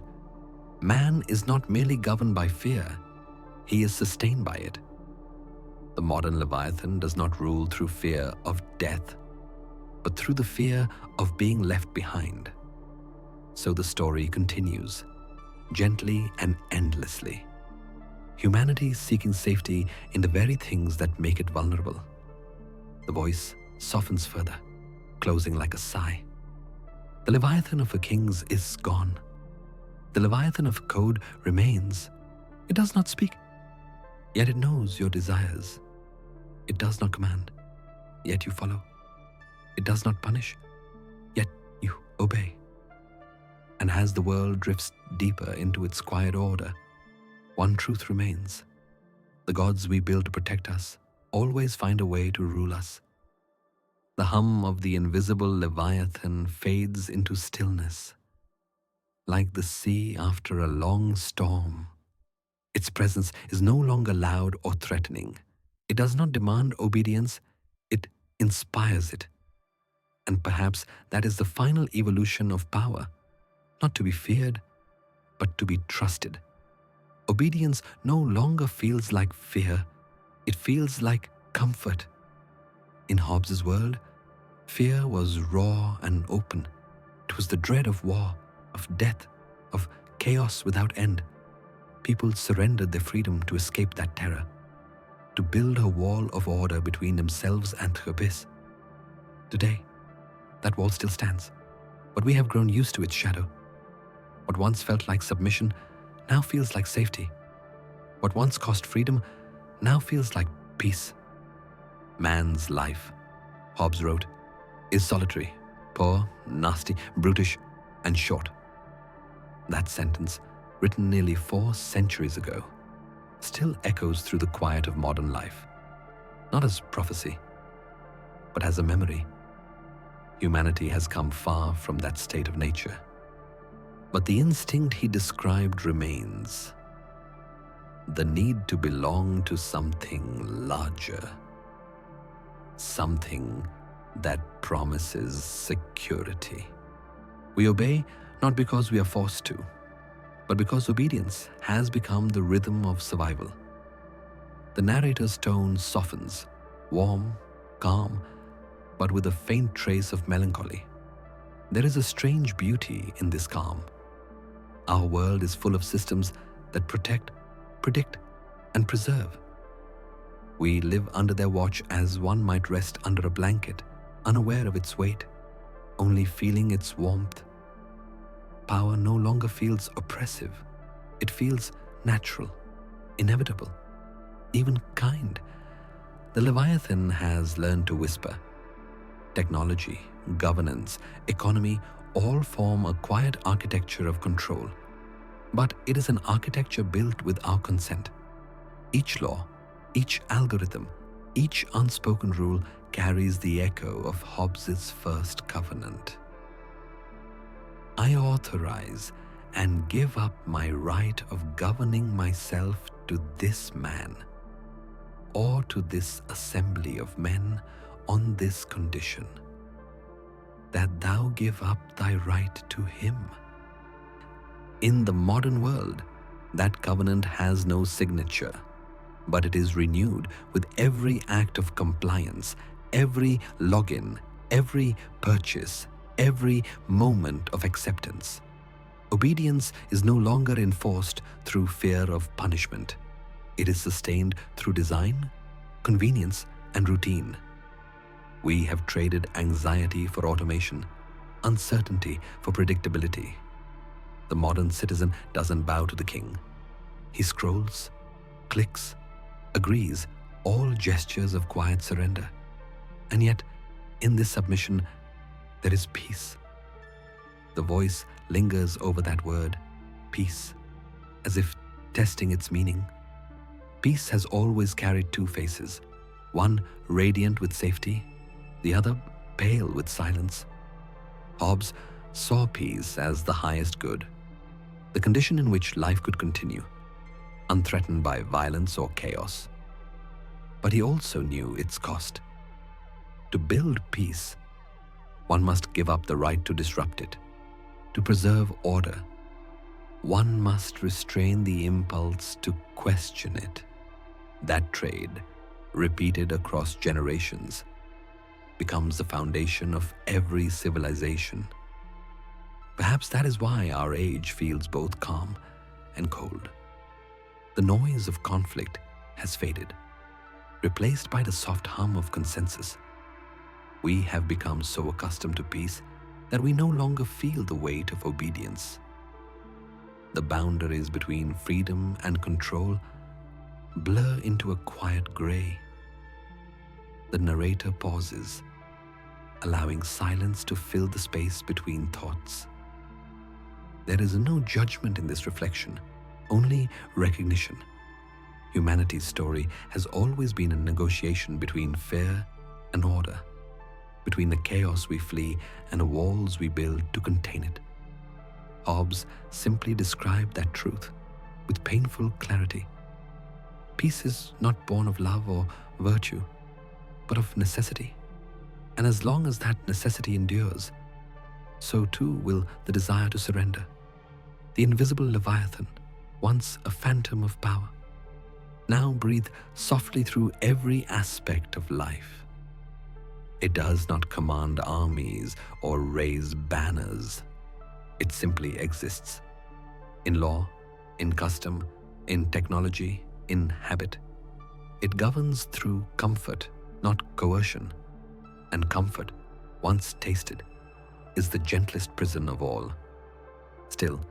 [SPEAKER 1] man is not merely governed by fear, he is sustained by it. The modern Leviathan does not rule through fear of death, but through the fear of being left behind. So the story continues, gently and endlessly. Humanity seeking safety in the very things that make it vulnerable. The voice softens further, closing like a sigh. The Leviathan of a kings is gone. The Leviathan of code remains. It does not speak, yet it knows your desires. It does not command, yet you follow. It does not punish, yet you obey. And as the world drifts deeper into its quiet order, one truth remains. The gods we build to protect us always find a way to rule us. The hum of the invisible Leviathan fades into stillness, like the sea after a long storm. Its presence is no longer loud or threatening. It does not demand obedience, it inspires it. And perhaps that is the final evolution of power, not to be feared, but to be trusted. Obedience no longer feels like fear, it feels like comfort. In Hobbes' world, fear was raw and open. It was the dread of war, of death, of chaos without end. People surrendered their freedom to escape that terror, to build a wall of order between themselves and the abyss. Today, that wall still stands, but we have grown used to its shadow. What once felt like submission now feels like safety. What once cost freedom now feels like peace. Man's life, Hobbes wrote, is solitary, poor, nasty, brutish, and short. That sentence, written nearly 4 centuries ago, still echoes through the quiet of modern life, not as prophecy, but as a memory. Humanity has come far from that state of nature. But the instinct he described remains. The need to belong to something larger. Something that promises security. We obey not because we are forced to, but because obedience has become the rhythm of survival. The narrator's tone softens, warm, calm, but with a faint trace of melancholy. There is a strange beauty in this calm. Our world is full of systems that protect, predict, and preserve. We live under their watch as one might rest under a blanket, unaware of its weight, only feeling its warmth. Power no longer feels oppressive. It feels natural, inevitable. even kind. The Leviathan has learned to whisper. Technology, governance, economy all form a quiet architecture of control. But it is an architecture built with our consent. Each law, each algorithm, each unspoken rule carries the echo of Hobbes's first covenant. I authorize and give up my right of governing myself to this man, or to this assembly of men on this condition, that thou give up thy right to him. In the modern world, that covenant has no signature, but it is renewed with every act of compliance, every login, every purchase, every moment of acceptance. Obedience is no longer enforced through fear of punishment. It is sustained through design, convenience, and routine. We have traded anxiety for automation, uncertainty for predictability. The modern citizen doesn't bow to the king. He scrolls, clicks, agrees, all gestures of quiet surrender. And yet, in this submission, there is peace. The voice lingers over that word, peace, as if testing its meaning. Peace has always carried two faces, one radiant with safety, the other pale with silence. Hobbes saw peace as the highest good, the condition in which life could continue, unthreatened by violence or chaos. But he also knew its cost. To build peace, one must give up the right to disrupt it. To preserve order, one must restrain the impulse to question it. That trade, repeated across generations, becomes the foundation of every civilization. Perhaps that is why our age feels both calm and cold. The noise of conflict has faded, replaced by the soft hum of consensus. We have become so accustomed to peace that we no longer feel the weight of obedience. The boundaries between freedom and control blur into a quiet gray. The narrator pauses, allowing silence to fill the space between thoughts. There is no judgment in this reflection, only recognition. Humanity's story has always been a negotiation between fear and order, between the chaos we flee and the walls we build to contain it. Hobbes simply described that truth with painful clarity. Peace is not born of love or virtue, but of necessity. And as long as that necessity endures, so too will the desire to surrender. The invisible Leviathan, once a phantom of power, now breathe softly through every aspect of life. It does not command armies or raise banners. It simply exists. In law, in custom, in technology, in habit. It governs through comfort, not coercion. And comfort, once tasted, is the gentlest prison of all. Still,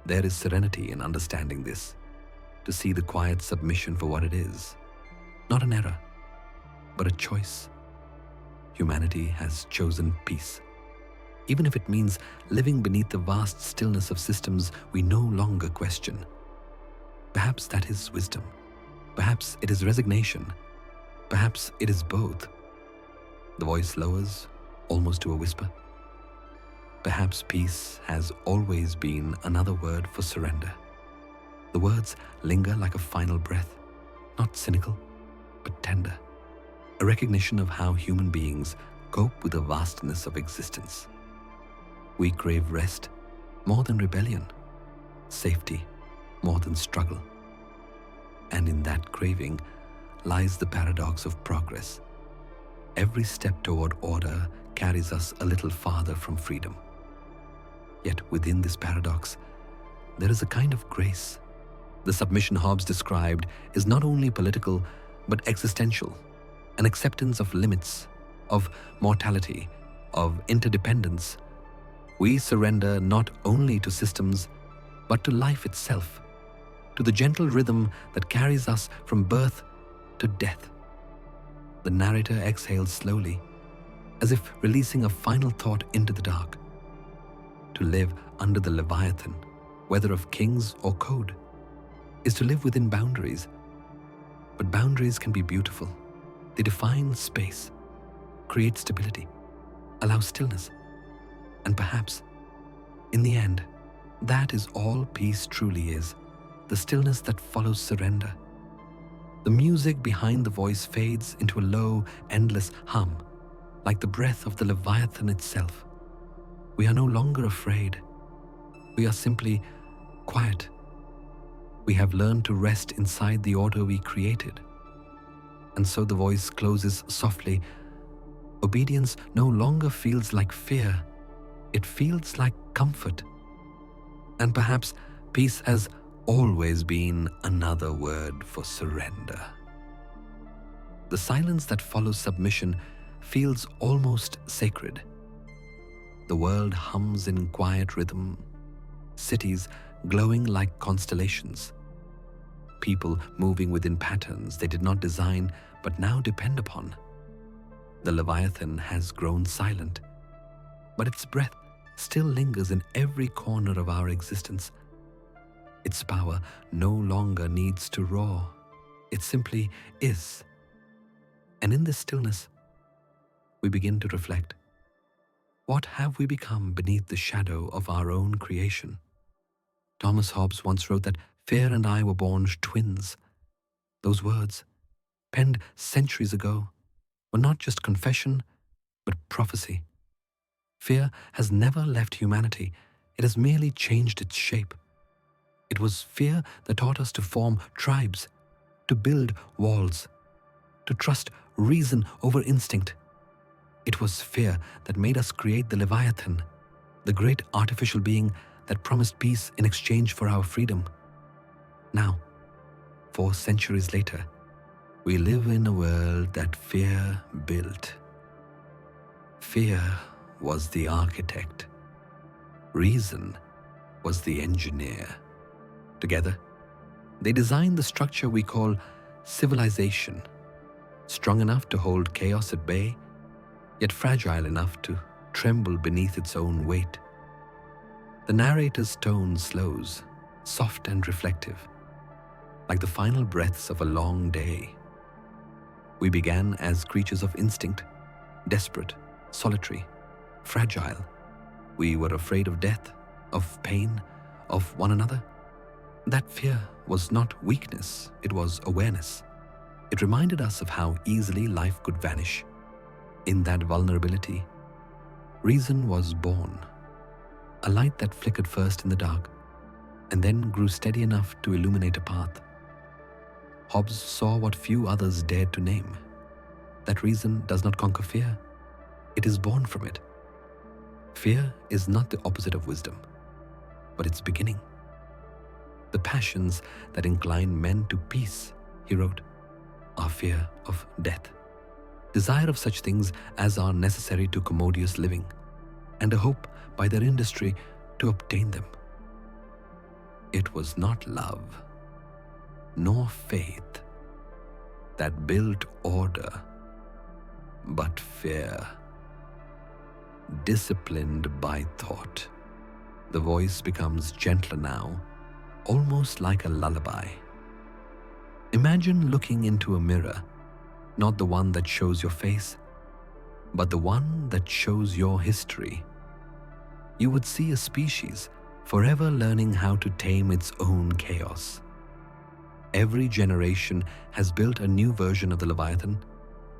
[SPEAKER 1] there is serenity in understanding this, to see the quiet submission for what it is, not an error, but a choice. Humanity has chosen peace, even if it means living beneath the vast stillness of systems we no longer question. Perhaps that is wisdom. Perhaps it is resignation. Perhaps it is both. The voice lowers, almost to a whisper. Perhaps peace has always been another word for surrender. The words linger like a final breath, not cynical, but tender. A recognition of how human beings cope with the vastness of existence. We crave rest more than rebellion, safety more than struggle. And in that craving lies the paradox of progress. Every step toward order carries us a little farther from freedom. Yet within this paradox, there is a kind of grace. The submission Hobbes described is not only political, but existential, an acceptance of limits, of mortality, of interdependence. We surrender not only to systems, but to life itself, to the gentle rhythm that carries us from birth to death. The narrator exhales slowly, as if releasing a final thought into the dark. To live under the Leviathan, whether of kings or code, is to live within boundaries. But boundaries can be beautiful. They define space, create stability, allow stillness. And perhaps, in the end, that is all peace truly is, the stillness that follows surrender. The music behind the voice fades into a low, endless hum, like the breath of the Leviathan itself. We are no longer afraid. We are simply quiet. We have learned to rest inside the order we created. And so the voice closes softly. Obedience no longer feels like fear. It feels like comfort. And perhaps peace has always been another word for surrender. The silence that follows submission feels almost sacred. The world hums in quiet rhythm, cities glowing like constellations, people moving within patterns they did not design but now depend upon. The Leviathan has grown silent, but its breath still lingers in every corner of our existence. Its power no longer needs to roar. It simply is. And in this stillness, we begin to reflect. What have we become beneath the shadow of our own creation? Thomas Hobbes once wrote that fear and I were born twins. Those words, penned centuries ago, were not just confession, but prophecy. Fear has never left humanity. It has merely changed its shape. It was fear that taught us to form tribes, to build walls, to trust reason over instinct. It was fear that made us create the Leviathan, the great artificial being that promised peace in exchange for our freedom. Now, 4 centuries later, we live in a world that fear built. Fear was the architect. Reason was the engineer. Together, they designed the structure we call civilization, strong enough to hold chaos at bay, yet fragile enough to tremble beneath its own weight. The narrator's tone slows, soft and reflective, like the final breaths of a long day. We began as creatures of instinct, desperate, solitary, fragile. We were afraid of death, of pain, of one another. That fear was not weakness, it was awareness. It reminded us of how easily life could vanish. In that vulnerability, reason was born, a light that flickered first in the dark and then grew steady enough to illuminate a path. Hobbes saw what few others dared to name, that reason does not conquer fear, it is born from it. Fear is not the opposite of wisdom, but its beginning. The passions that incline men to peace, he wrote, are fear of death, desire of such things as are necessary to commodious living, and a hope by their industry to obtain them. It was not love, nor faith that built order, but fear, disciplined by thought. The voice becomes gentler now, almost like a lullaby. Imagine looking into a mirror, not the one that shows your face, but the one that shows your history. You would see a species forever learning how to tame its own chaos. Every generation has built a new version of the Leviathan.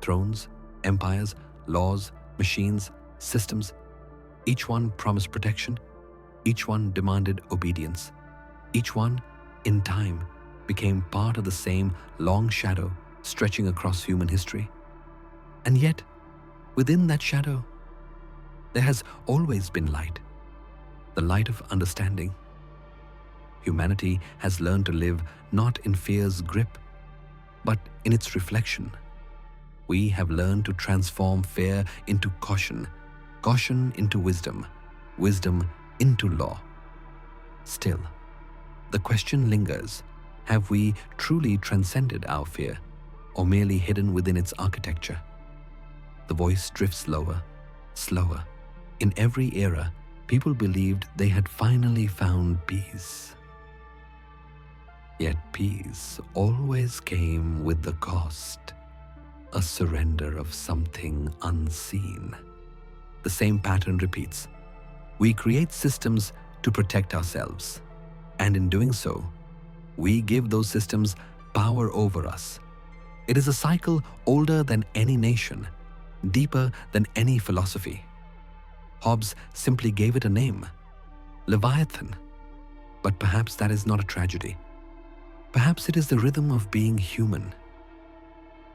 [SPEAKER 1] Thrones, empires, laws, machines, systems. Each one promised protection. Each one demanded obedience. Each one, in time, became part of the same long shadow stretching across human history. And yet, within that shadow, there has always been light, the light of understanding. Humanity has learned to live not in fear's grip, but in its reflection. We have learned to transform fear into caution, caution into wisdom, wisdom into law. Still, the question lingers, have we truly transcended our fear? or merely hidden within its architecture. The voice drifts lower, slower. In every era, people believed they had finally found peace. Yet peace always came with the cost, a surrender of something unseen. The same pattern repeats. We create systems to protect ourselves, and in doing so, we give those systems power over us. It is a cycle older than any nation, deeper than any philosophy. Hobbes simply gave it a name, Leviathan. But perhaps that is not a tragedy. Perhaps it is the rhythm of being human.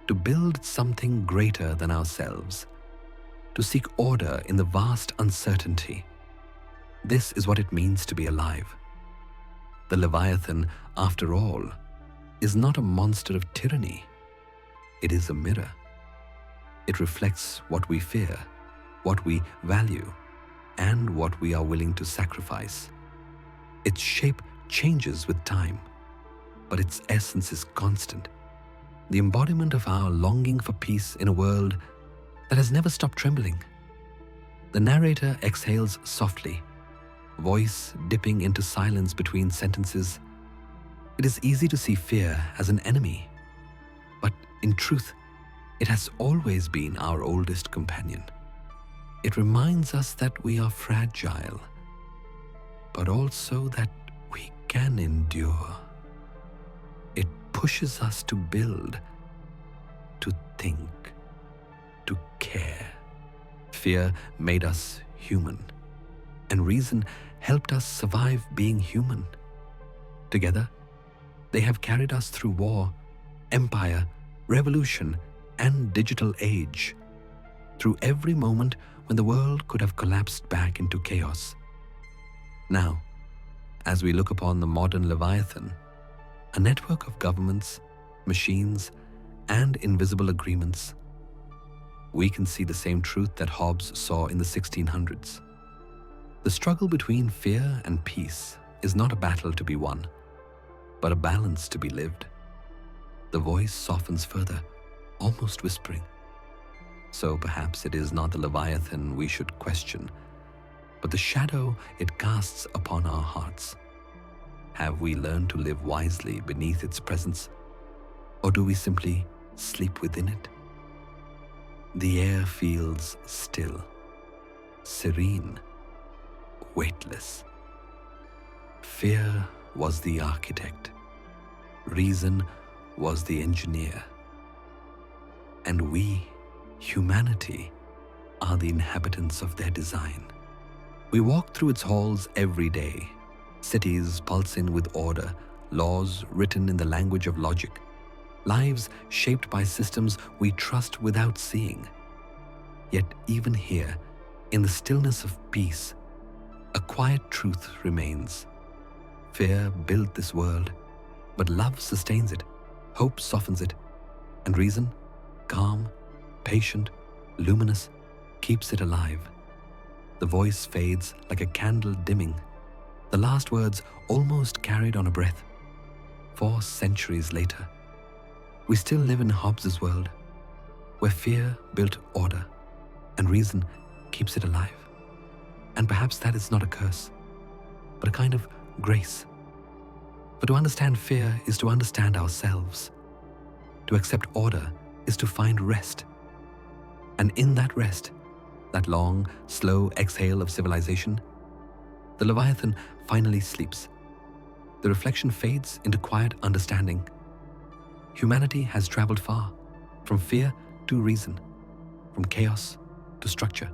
[SPEAKER 1] To build something greater than ourselves, to seek order in the vast uncertainty. This is what it means to be alive. The Leviathan, after all, is not a monster of tyranny. It is a mirror. It reflects what we fear, what we value, and what we are willing to sacrifice. Its shape changes with time, but its essence is constant. The embodiment of our longing for peace in a world that has never stopped trembling. The narrator exhales softly, voice dipping into silence between sentences. It is easy to see fear as an enemy, but in truth, it has always been our oldest companion. It reminds us that we are fragile, but also that we can endure. It pushes us to build, to think, to care. Fear made us human, and reason helped us survive being human. Together, they have carried us through war, empire, revolution, and digital age, through every moment when the world could have collapsed back into chaos. Now, as we look upon the modern Leviathan, a network of governments, machines, and invisible agreements, we can see the same truth that Hobbes saw in the 1600s. The struggle between fear and peace is not a battle to be won, but a balance to be lived. The voice softens further, almost whispering. So perhaps it is not the Leviathan we should question, but the shadow it casts upon our hearts. Have we learned to live wisely beneath its presence, or do we simply sleep within it? The air feels still, serene, weightless. Fear was the architect, reason was the engineer, and we, humanity, are the inhabitants of their design. We walk through its halls every day, cities pulsing with order, laws written in the language of logic, lives shaped by systems we trust without seeing. Yet even here, in the stillness of peace, a quiet truth remains. Fear built this world, but love sustains it, hope softens it, and reason, calm, patient, luminous, keeps it alive. The voice fades like a candle dimming, the last words almost carried on a breath. 4 centuries later, we still live in Hobbes' world, where fear built order and reason keeps it alive. And perhaps that is not a curse, but a kind of grace. For to understand fear is to understand ourselves. To accept order is to find rest. And in that rest, that long, slow exhale of civilization, the Leviathan finally sleeps. The reflection fades into quiet understanding. Humanity has traveled far, from fear to reason, from chaos to structure.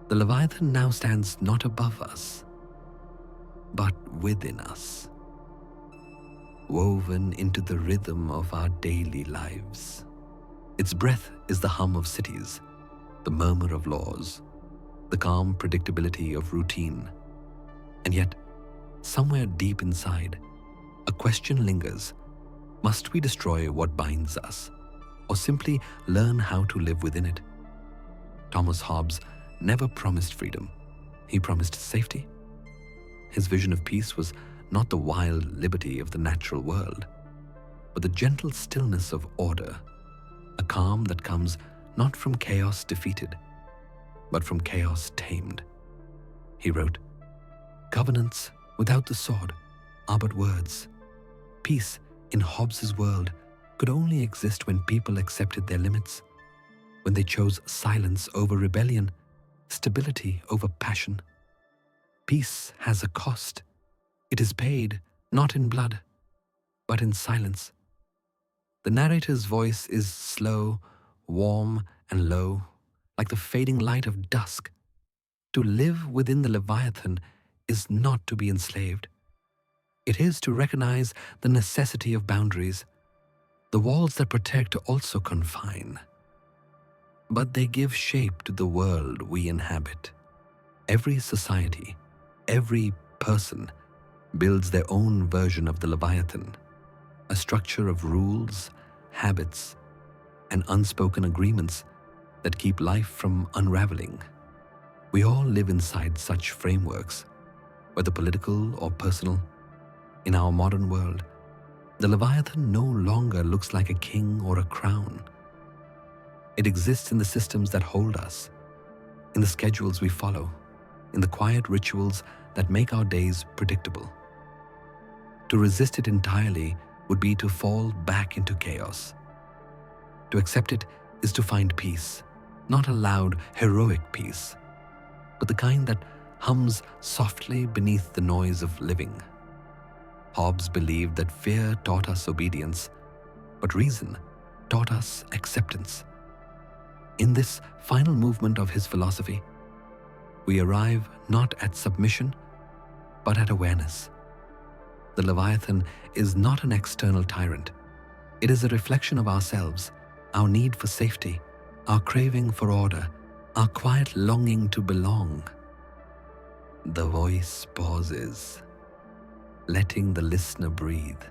[SPEAKER 1] The Leviathan now stands not above us, but within us, woven into the rhythm of our daily lives. Its breath is the hum of cities, the murmur of laws, the calm predictability of routine. And yet, somewhere deep inside, a question lingers. Must we destroy what binds us, or simply learn how to live within it? Thomas Hobbes never promised freedom. He promised safety. His vision of peace was not the wild liberty of the natural world, but the gentle stillness of order a calm that comes not from chaos defeated, but from chaos tamed. He wrote, "Covenants without the sword are but words. Peace in Hobbes's world could only exist when people accepted their limits, when they chose silence over rebellion, stability over passion. Peace has a cost. It is paid not in blood, but in silence." The narrator's voice is slow, warm, and low, like the fading light of dusk. To live within the Leviathan is not to be enslaved. It is to recognize the necessity of boundaries. The walls that protect also confine, but they give shape to the world we inhabit. Every society, every person builds their own version of the Leviathan, a structure of rules, habits, and unspoken agreements that keep life from unraveling. We all live inside such frameworks, whether political or personal. In our modern world, the Leviathan no longer looks like a king or a crown. It exists in the systems that hold us, in the schedules we follow, in the quiet rituals that make our days predictable. To resist it entirely would be to fall back into chaos. To accept it is to find peace, not a loud, heroic peace, but the kind that hums softly beneath the noise of living. Hobbes believed that fear taught us obedience, but reason taught us acceptance. In this final movement of his philosophy, we arrive not at submission, but at awareness. The Leviathan is not an external tyrant. It is a reflection of ourselves, our need for safety, our craving for order, our quiet longing to belong. The voice pauses, letting the listener breathe.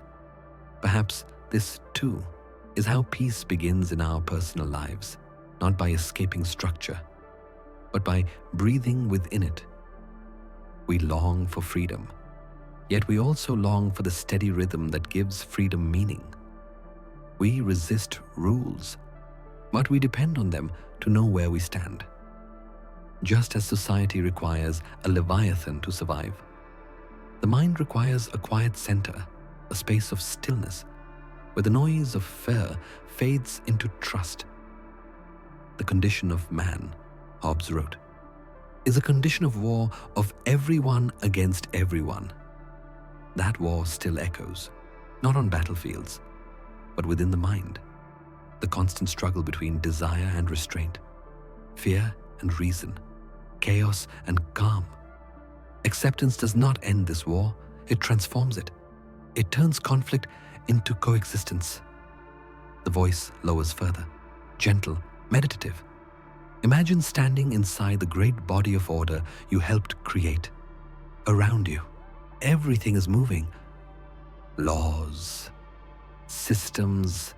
[SPEAKER 1] Perhaps this, too, is how peace begins in our personal lives, not by escaping structure, but by breathing within it. We long for freedom, yet we also long for the steady rhythm that gives freedom meaning. We resist rules, but we depend on them to know where we stand. Just as society requires a Leviathan to survive, the mind requires a quiet center, a space of stillness, where the noise of fear fades into trust. The condition of man, Hobbes wrote, is a condition of war of everyone against everyone. That war still echoes, not on battlefields, but within the mind. The constant struggle between desire and restraint, fear and reason, chaos and calm. Acceptance does not end this war, it transforms it. It turns conflict into coexistence. The voice lowers further, gentle, meditative. Imagine standing inside the great body of order you helped create. Around you, everything is moving. Laws, systems,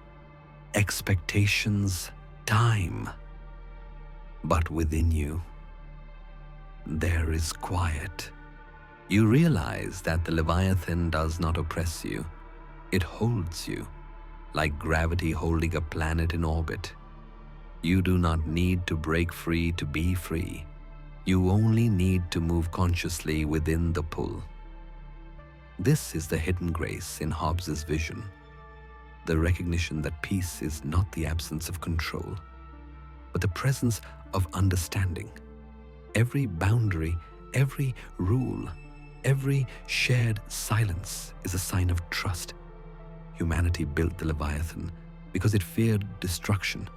[SPEAKER 1] expectations, time. But within you, there is quiet. You realize that the Leviathan does not oppress you. It holds you, like gravity holding a planet in orbit. You do not need to break free to be free. You only need to move consciously within the pull. This is the hidden grace in Hobbes's vision, the recognition that peace is not the absence of control, but the presence of understanding. Every boundary, every rule, every shared silence is a sign of trust. Humanity built the Leviathan because it feared destruction,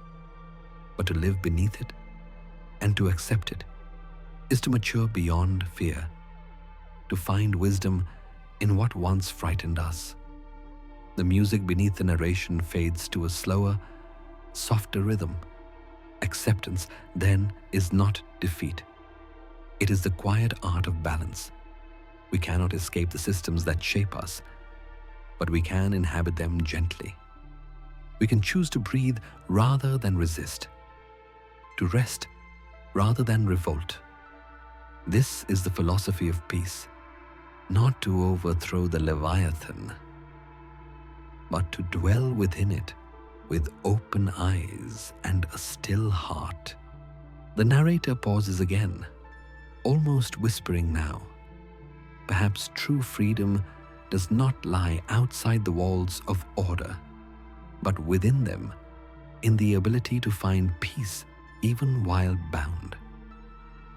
[SPEAKER 1] but to live beneath it and to accept it is to mature beyond fear, to find wisdom in what once frightened us. The music beneath the narration fades to a slower, softer rhythm. Acceptance, then, is not defeat. It is the quiet art of balance. We cannot escape the systems that shape us, but we can inhabit them gently. We can choose to breathe rather than resist, to rest rather than revolt. This is the philosophy of peace, not to overthrow the Leviathan, but to dwell within it with open eyes and a still heart. The narrator pauses again, almost whispering now. Perhaps true freedom does not lie outside the walls of order, but within them, in the ability to find peace even while bound.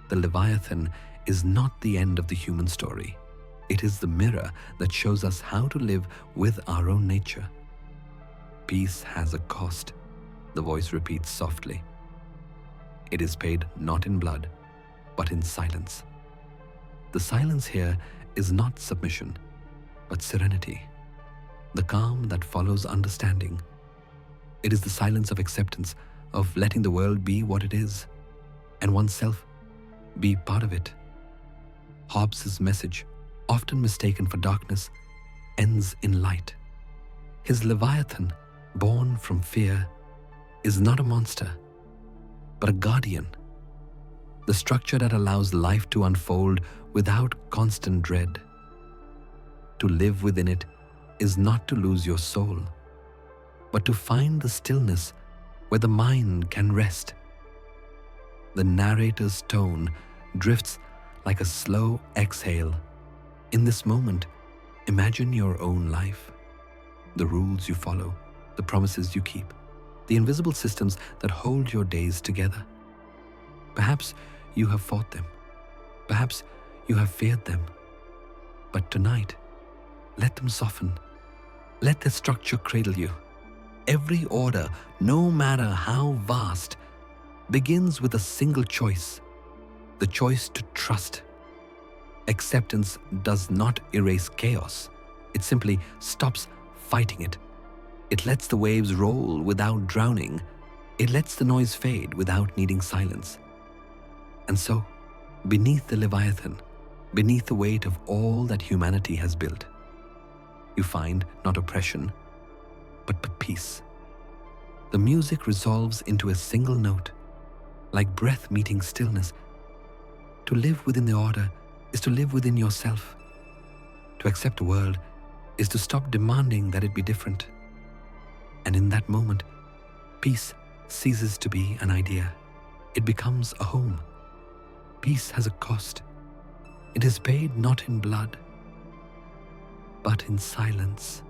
[SPEAKER 1] The Leviathan is not the end of the human story. It is the mirror that shows us how to live with our own nature. Peace has a cost, the voice repeats softly. It is paid not in blood, but in silence. The silence here is not submission, but serenity, the calm that follows understanding. It is the silence of acceptance, of letting the world be what it is, and oneself be part of it. Hobbes' message, often mistaken for darkness, ends in light. His Leviathan, born from fear, is not a monster, but a guardian. The structure that allows life to unfold without constant dread. To live within it is not to lose your soul, but to find the stillness where the mind can rest. The narrator's tone drifts like a slow exhale. In this moment, imagine your own life, the rules you follow, the promises you keep, the invisible systems that hold your days together. Perhaps you have fought them. Perhaps you have feared them. But tonight, let them soften. Let their structure cradle you. Every order, no matter how vast, begins with a single choice, the choice to trust. Acceptance does not erase chaos. It simply stops fighting it. It lets the waves roll without drowning. It lets the noise fade without needing silence. And so, beneath the Leviathan, beneath the weight of all that humanity has built, you find not oppression, but peace. The music resolves into a single note, like breath meeting stillness. To live within the order is to live within yourself. To accept the world is to stop demanding that it be different. And in that moment, peace ceases to be an idea. It becomes a home. Peace has a cost. It is paid not in blood, but in silence.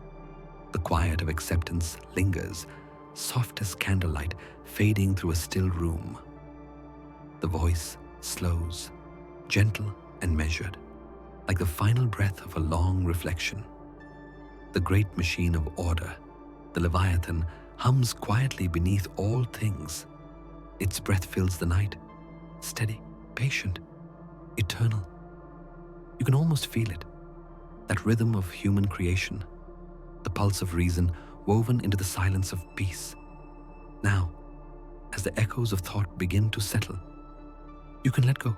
[SPEAKER 1] The quiet of acceptance lingers, soft as candlelight fading through a still room. The voice slows, gentle and measured, like the final breath of a long reflection. The great machine of order, the Leviathan, hums quietly beneath all things. Its breath fills the night, steady, patient, eternal. You can almost feel it, that rhythm of human creation, the pulse of reason woven into the silence of peace. Now, as the echoes of thought begin to settle, you can let go,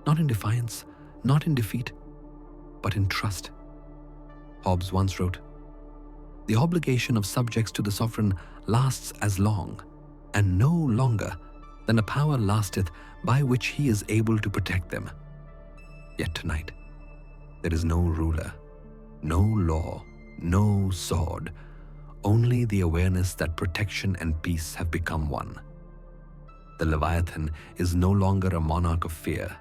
[SPEAKER 1] not in defiance, not in defeat, but in trust. Hobbes once wrote, "The obligation of subjects to the sovereign lasts as long, and no longer, than a power lasteth by which he is able to protect them." Yet tonight, there is no ruler, no law, no sword, only the awareness that protection and peace have become one. The Leviathan is no longer a monarch of fear.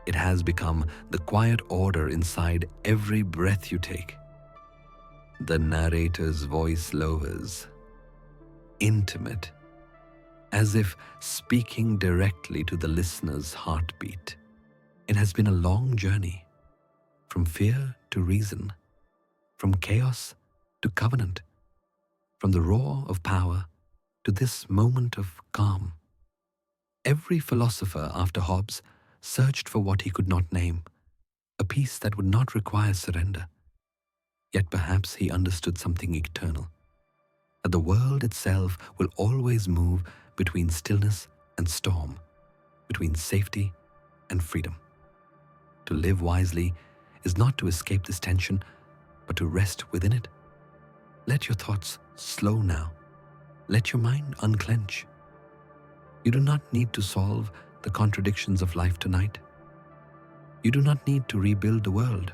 [SPEAKER 1] It has become the quiet order inside every breath you take. The narrator's voice lowers, intimate, as if speaking directly to the listener's heartbeat. It has been a long journey, from fear to reason, from chaos to covenant, from the roar of power to this moment of calm. Every philosopher after Hobbes searched for what he could not name, a peace that would not require surrender. Yet perhaps he understood something eternal, that the world itself will always move between stillness and storm, between safety and freedom. To live wisely is not to escape this tension, but to rest within it. Let your thoughts slow now. Let your mind unclench. You do not need to solve the contradictions of life tonight. You do not need to rebuild the world.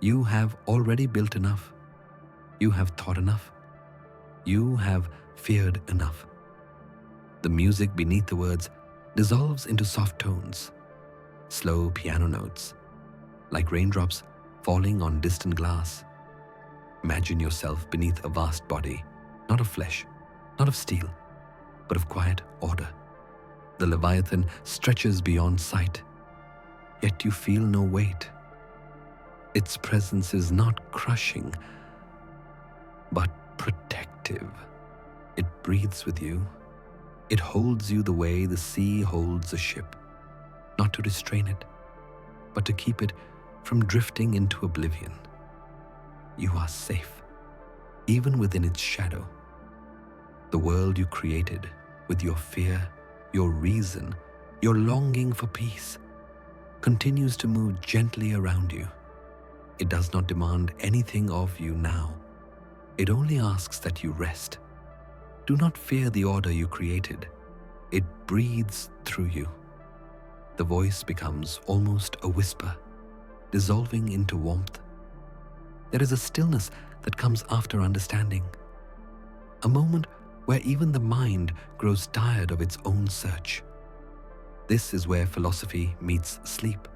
[SPEAKER 1] You have already built enough. You have thought enough. You have feared enough. The music beneath the words dissolves into soft tones, slow piano notes, like raindrops falling on distant glass. Imagine yourself beneath a vast body, not of flesh, not of steel, but of quiet order. The Leviathan stretches beyond sight, yet you feel no weight. Its presence is not crushing, but protective. It breathes with you. It holds you the way the sea holds a ship, not to restrain it, but to keep it from drifting into oblivion. You are safe, even within its shadow. The world you created with your fear, your reason, your longing for peace, continues to move gently around you. It does not demand anything of you now. It only asks that you rest. Do not fear the order you created. It breathes through you. The voice becomes almost a whisper, dissolving into warmth. There is a stillness that comes after understanding, a moment where even the mind grows tired of its own search. This is where philosophy meets sleep.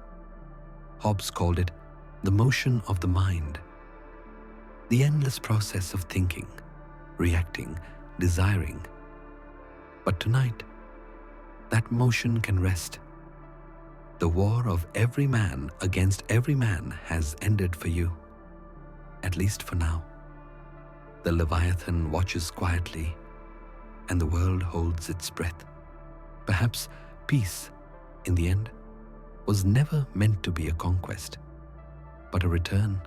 [SPEAKER 1] Hobbes called it the motion of the mind, the endless process of thinking, reacting, desiring. But tonight, that motion can rest. The war of every man against every man has ended for you, at least for now. The Leviathan watches quietly, and the world holds its breath. Perhaps peace, in the end, was never meant to be a conquest, but a return,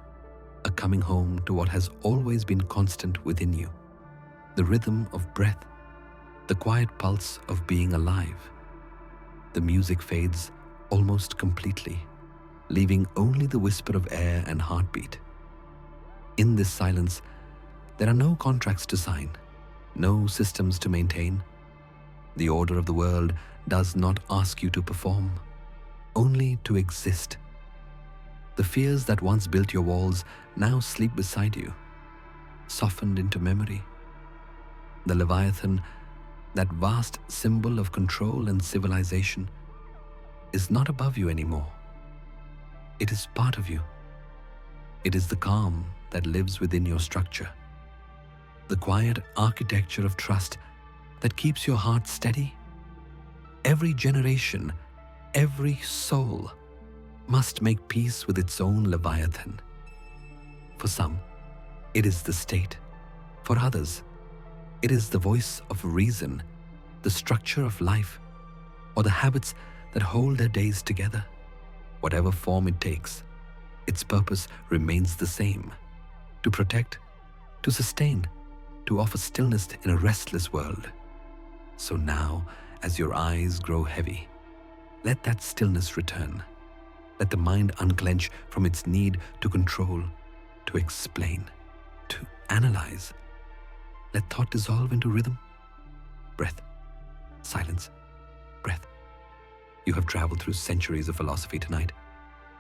[SPEAKER 1] a coming home to what has always been constant within you, the rhythm of breath, the quiet pulse of being alive. The music fades almost completely, leaving only the whisper of air and heartbeat. In this silence, there are no contracts to sign, no systems to maintain. The order of the world does not ask you to perform, only to exist. The fears that once built your walls now sleep beside you, softened into memory. The Leviathan, that vast symbol of control and civilization, is not above you anymore. It is part of you. It is the calm that lives within your structure, the quiet architecture of trust that keeps your heart steady. Every generation, every soul must make peace with its own Leviathan. For some, it is the state. For others, it is the voice of reason, the structure of life, or the habits that hold their days together. Whatever form it takes, its purpose remains the same: to protect, to sustain, to offer stillness in a restless world. So now, as your eyes grow heavy, let that stillness return. Let the mind unclench from its need to control, to explain, to analyze. Let thought dissolve into rhythm, breath, silence, breath. You have traveled through centuries of philosophy tonight,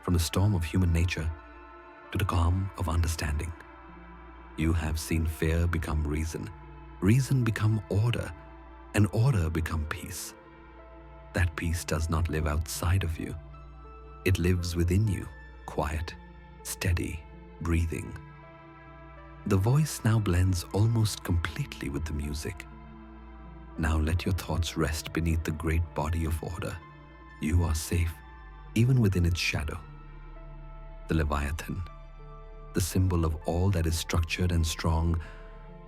[SPEAKER 1] from the storm of human nature to the calm of understanding. You have seen fear become reason, reason become order, and order become peace. That peace does not live outside of you. It lives within you, quiet, steady, breathing. The voice now blends almost completely with the music. Now let your thoughts rest beneath the great body of order. You are safe, even within its shadow. The Leviathan, the symbol of all that is structured and strong,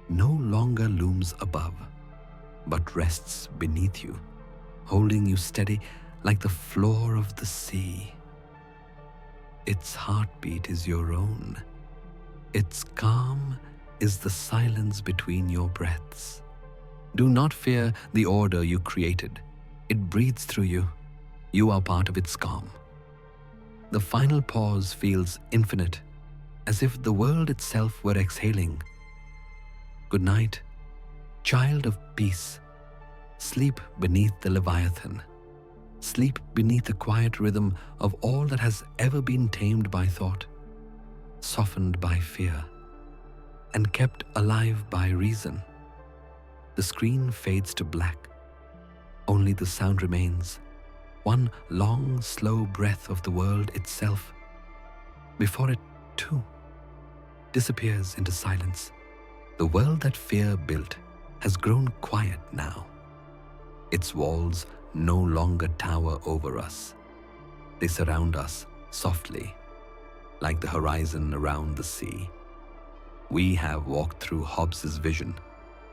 [SPEAKER 1] no longer looms above, but rests beneath you, holding you steady like the floor of the sea. Its heartbeat is your own. Its calm is the silence between your breaths. Do not fear the order you created. It breathes through you. You are part of its calm. The final pause feels infinite, as if the world itself were exhaling. Good night, child of peace. Sleep beneath the Leviathan. Sleep beneath the quiet rhythm of all that has ever been tamed by thought, softened by fear, and kept alive by reason. The screen fades to black. Only the sound remains, one long, slow breath of the world itself, before it, too, disappears into silence. The world that fear built has grown quiet now. Its walls no longer tower over us. They surround us softly, like the horizon around the sea. We have walked through Hobbes's vision,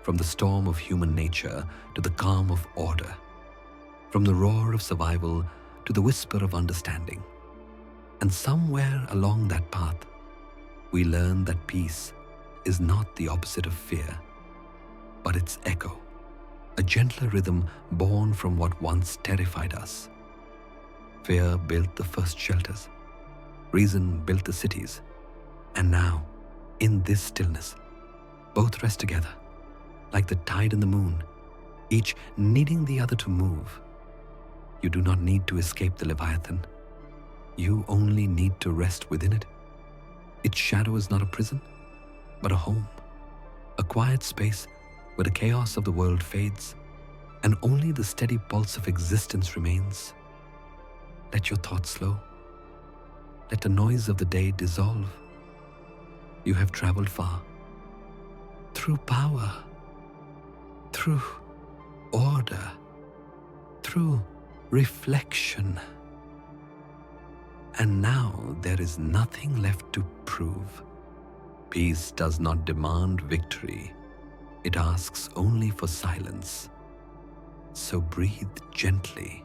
[SPEAKER 1] from the storm of human nature to the calm of order, from the roar of survival to the whisper of understanding. And somewhere along that path, we learn that peace is not the opposite of fear, but its echo, a gentler rhythm born from what once terrified us. Fear built the first shelters, reason built the cities, and now, in this stillness, both rest together, like the tide and the moon, each needing the other to move. You do not need to escape the Leviathan. You only need to rest within it. Its shadow is not a prison, but a home, a quiet space where the chaos of the world fades and only the steady pulse of existence remains. Let your thoughts slow. Let the noise of the day dissolve. You have traveled far, through power, through order, through reflection. And now there is nothing left to prove. Peace does not demand victory. It asks only for silence. So breathe gently.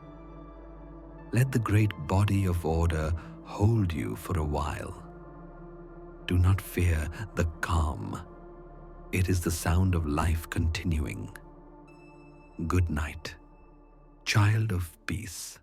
[SPEAKER 1] Let the great body of order hold you for a while. Do not fear the calm. It is the sound of life continuing. Good night, child of peace.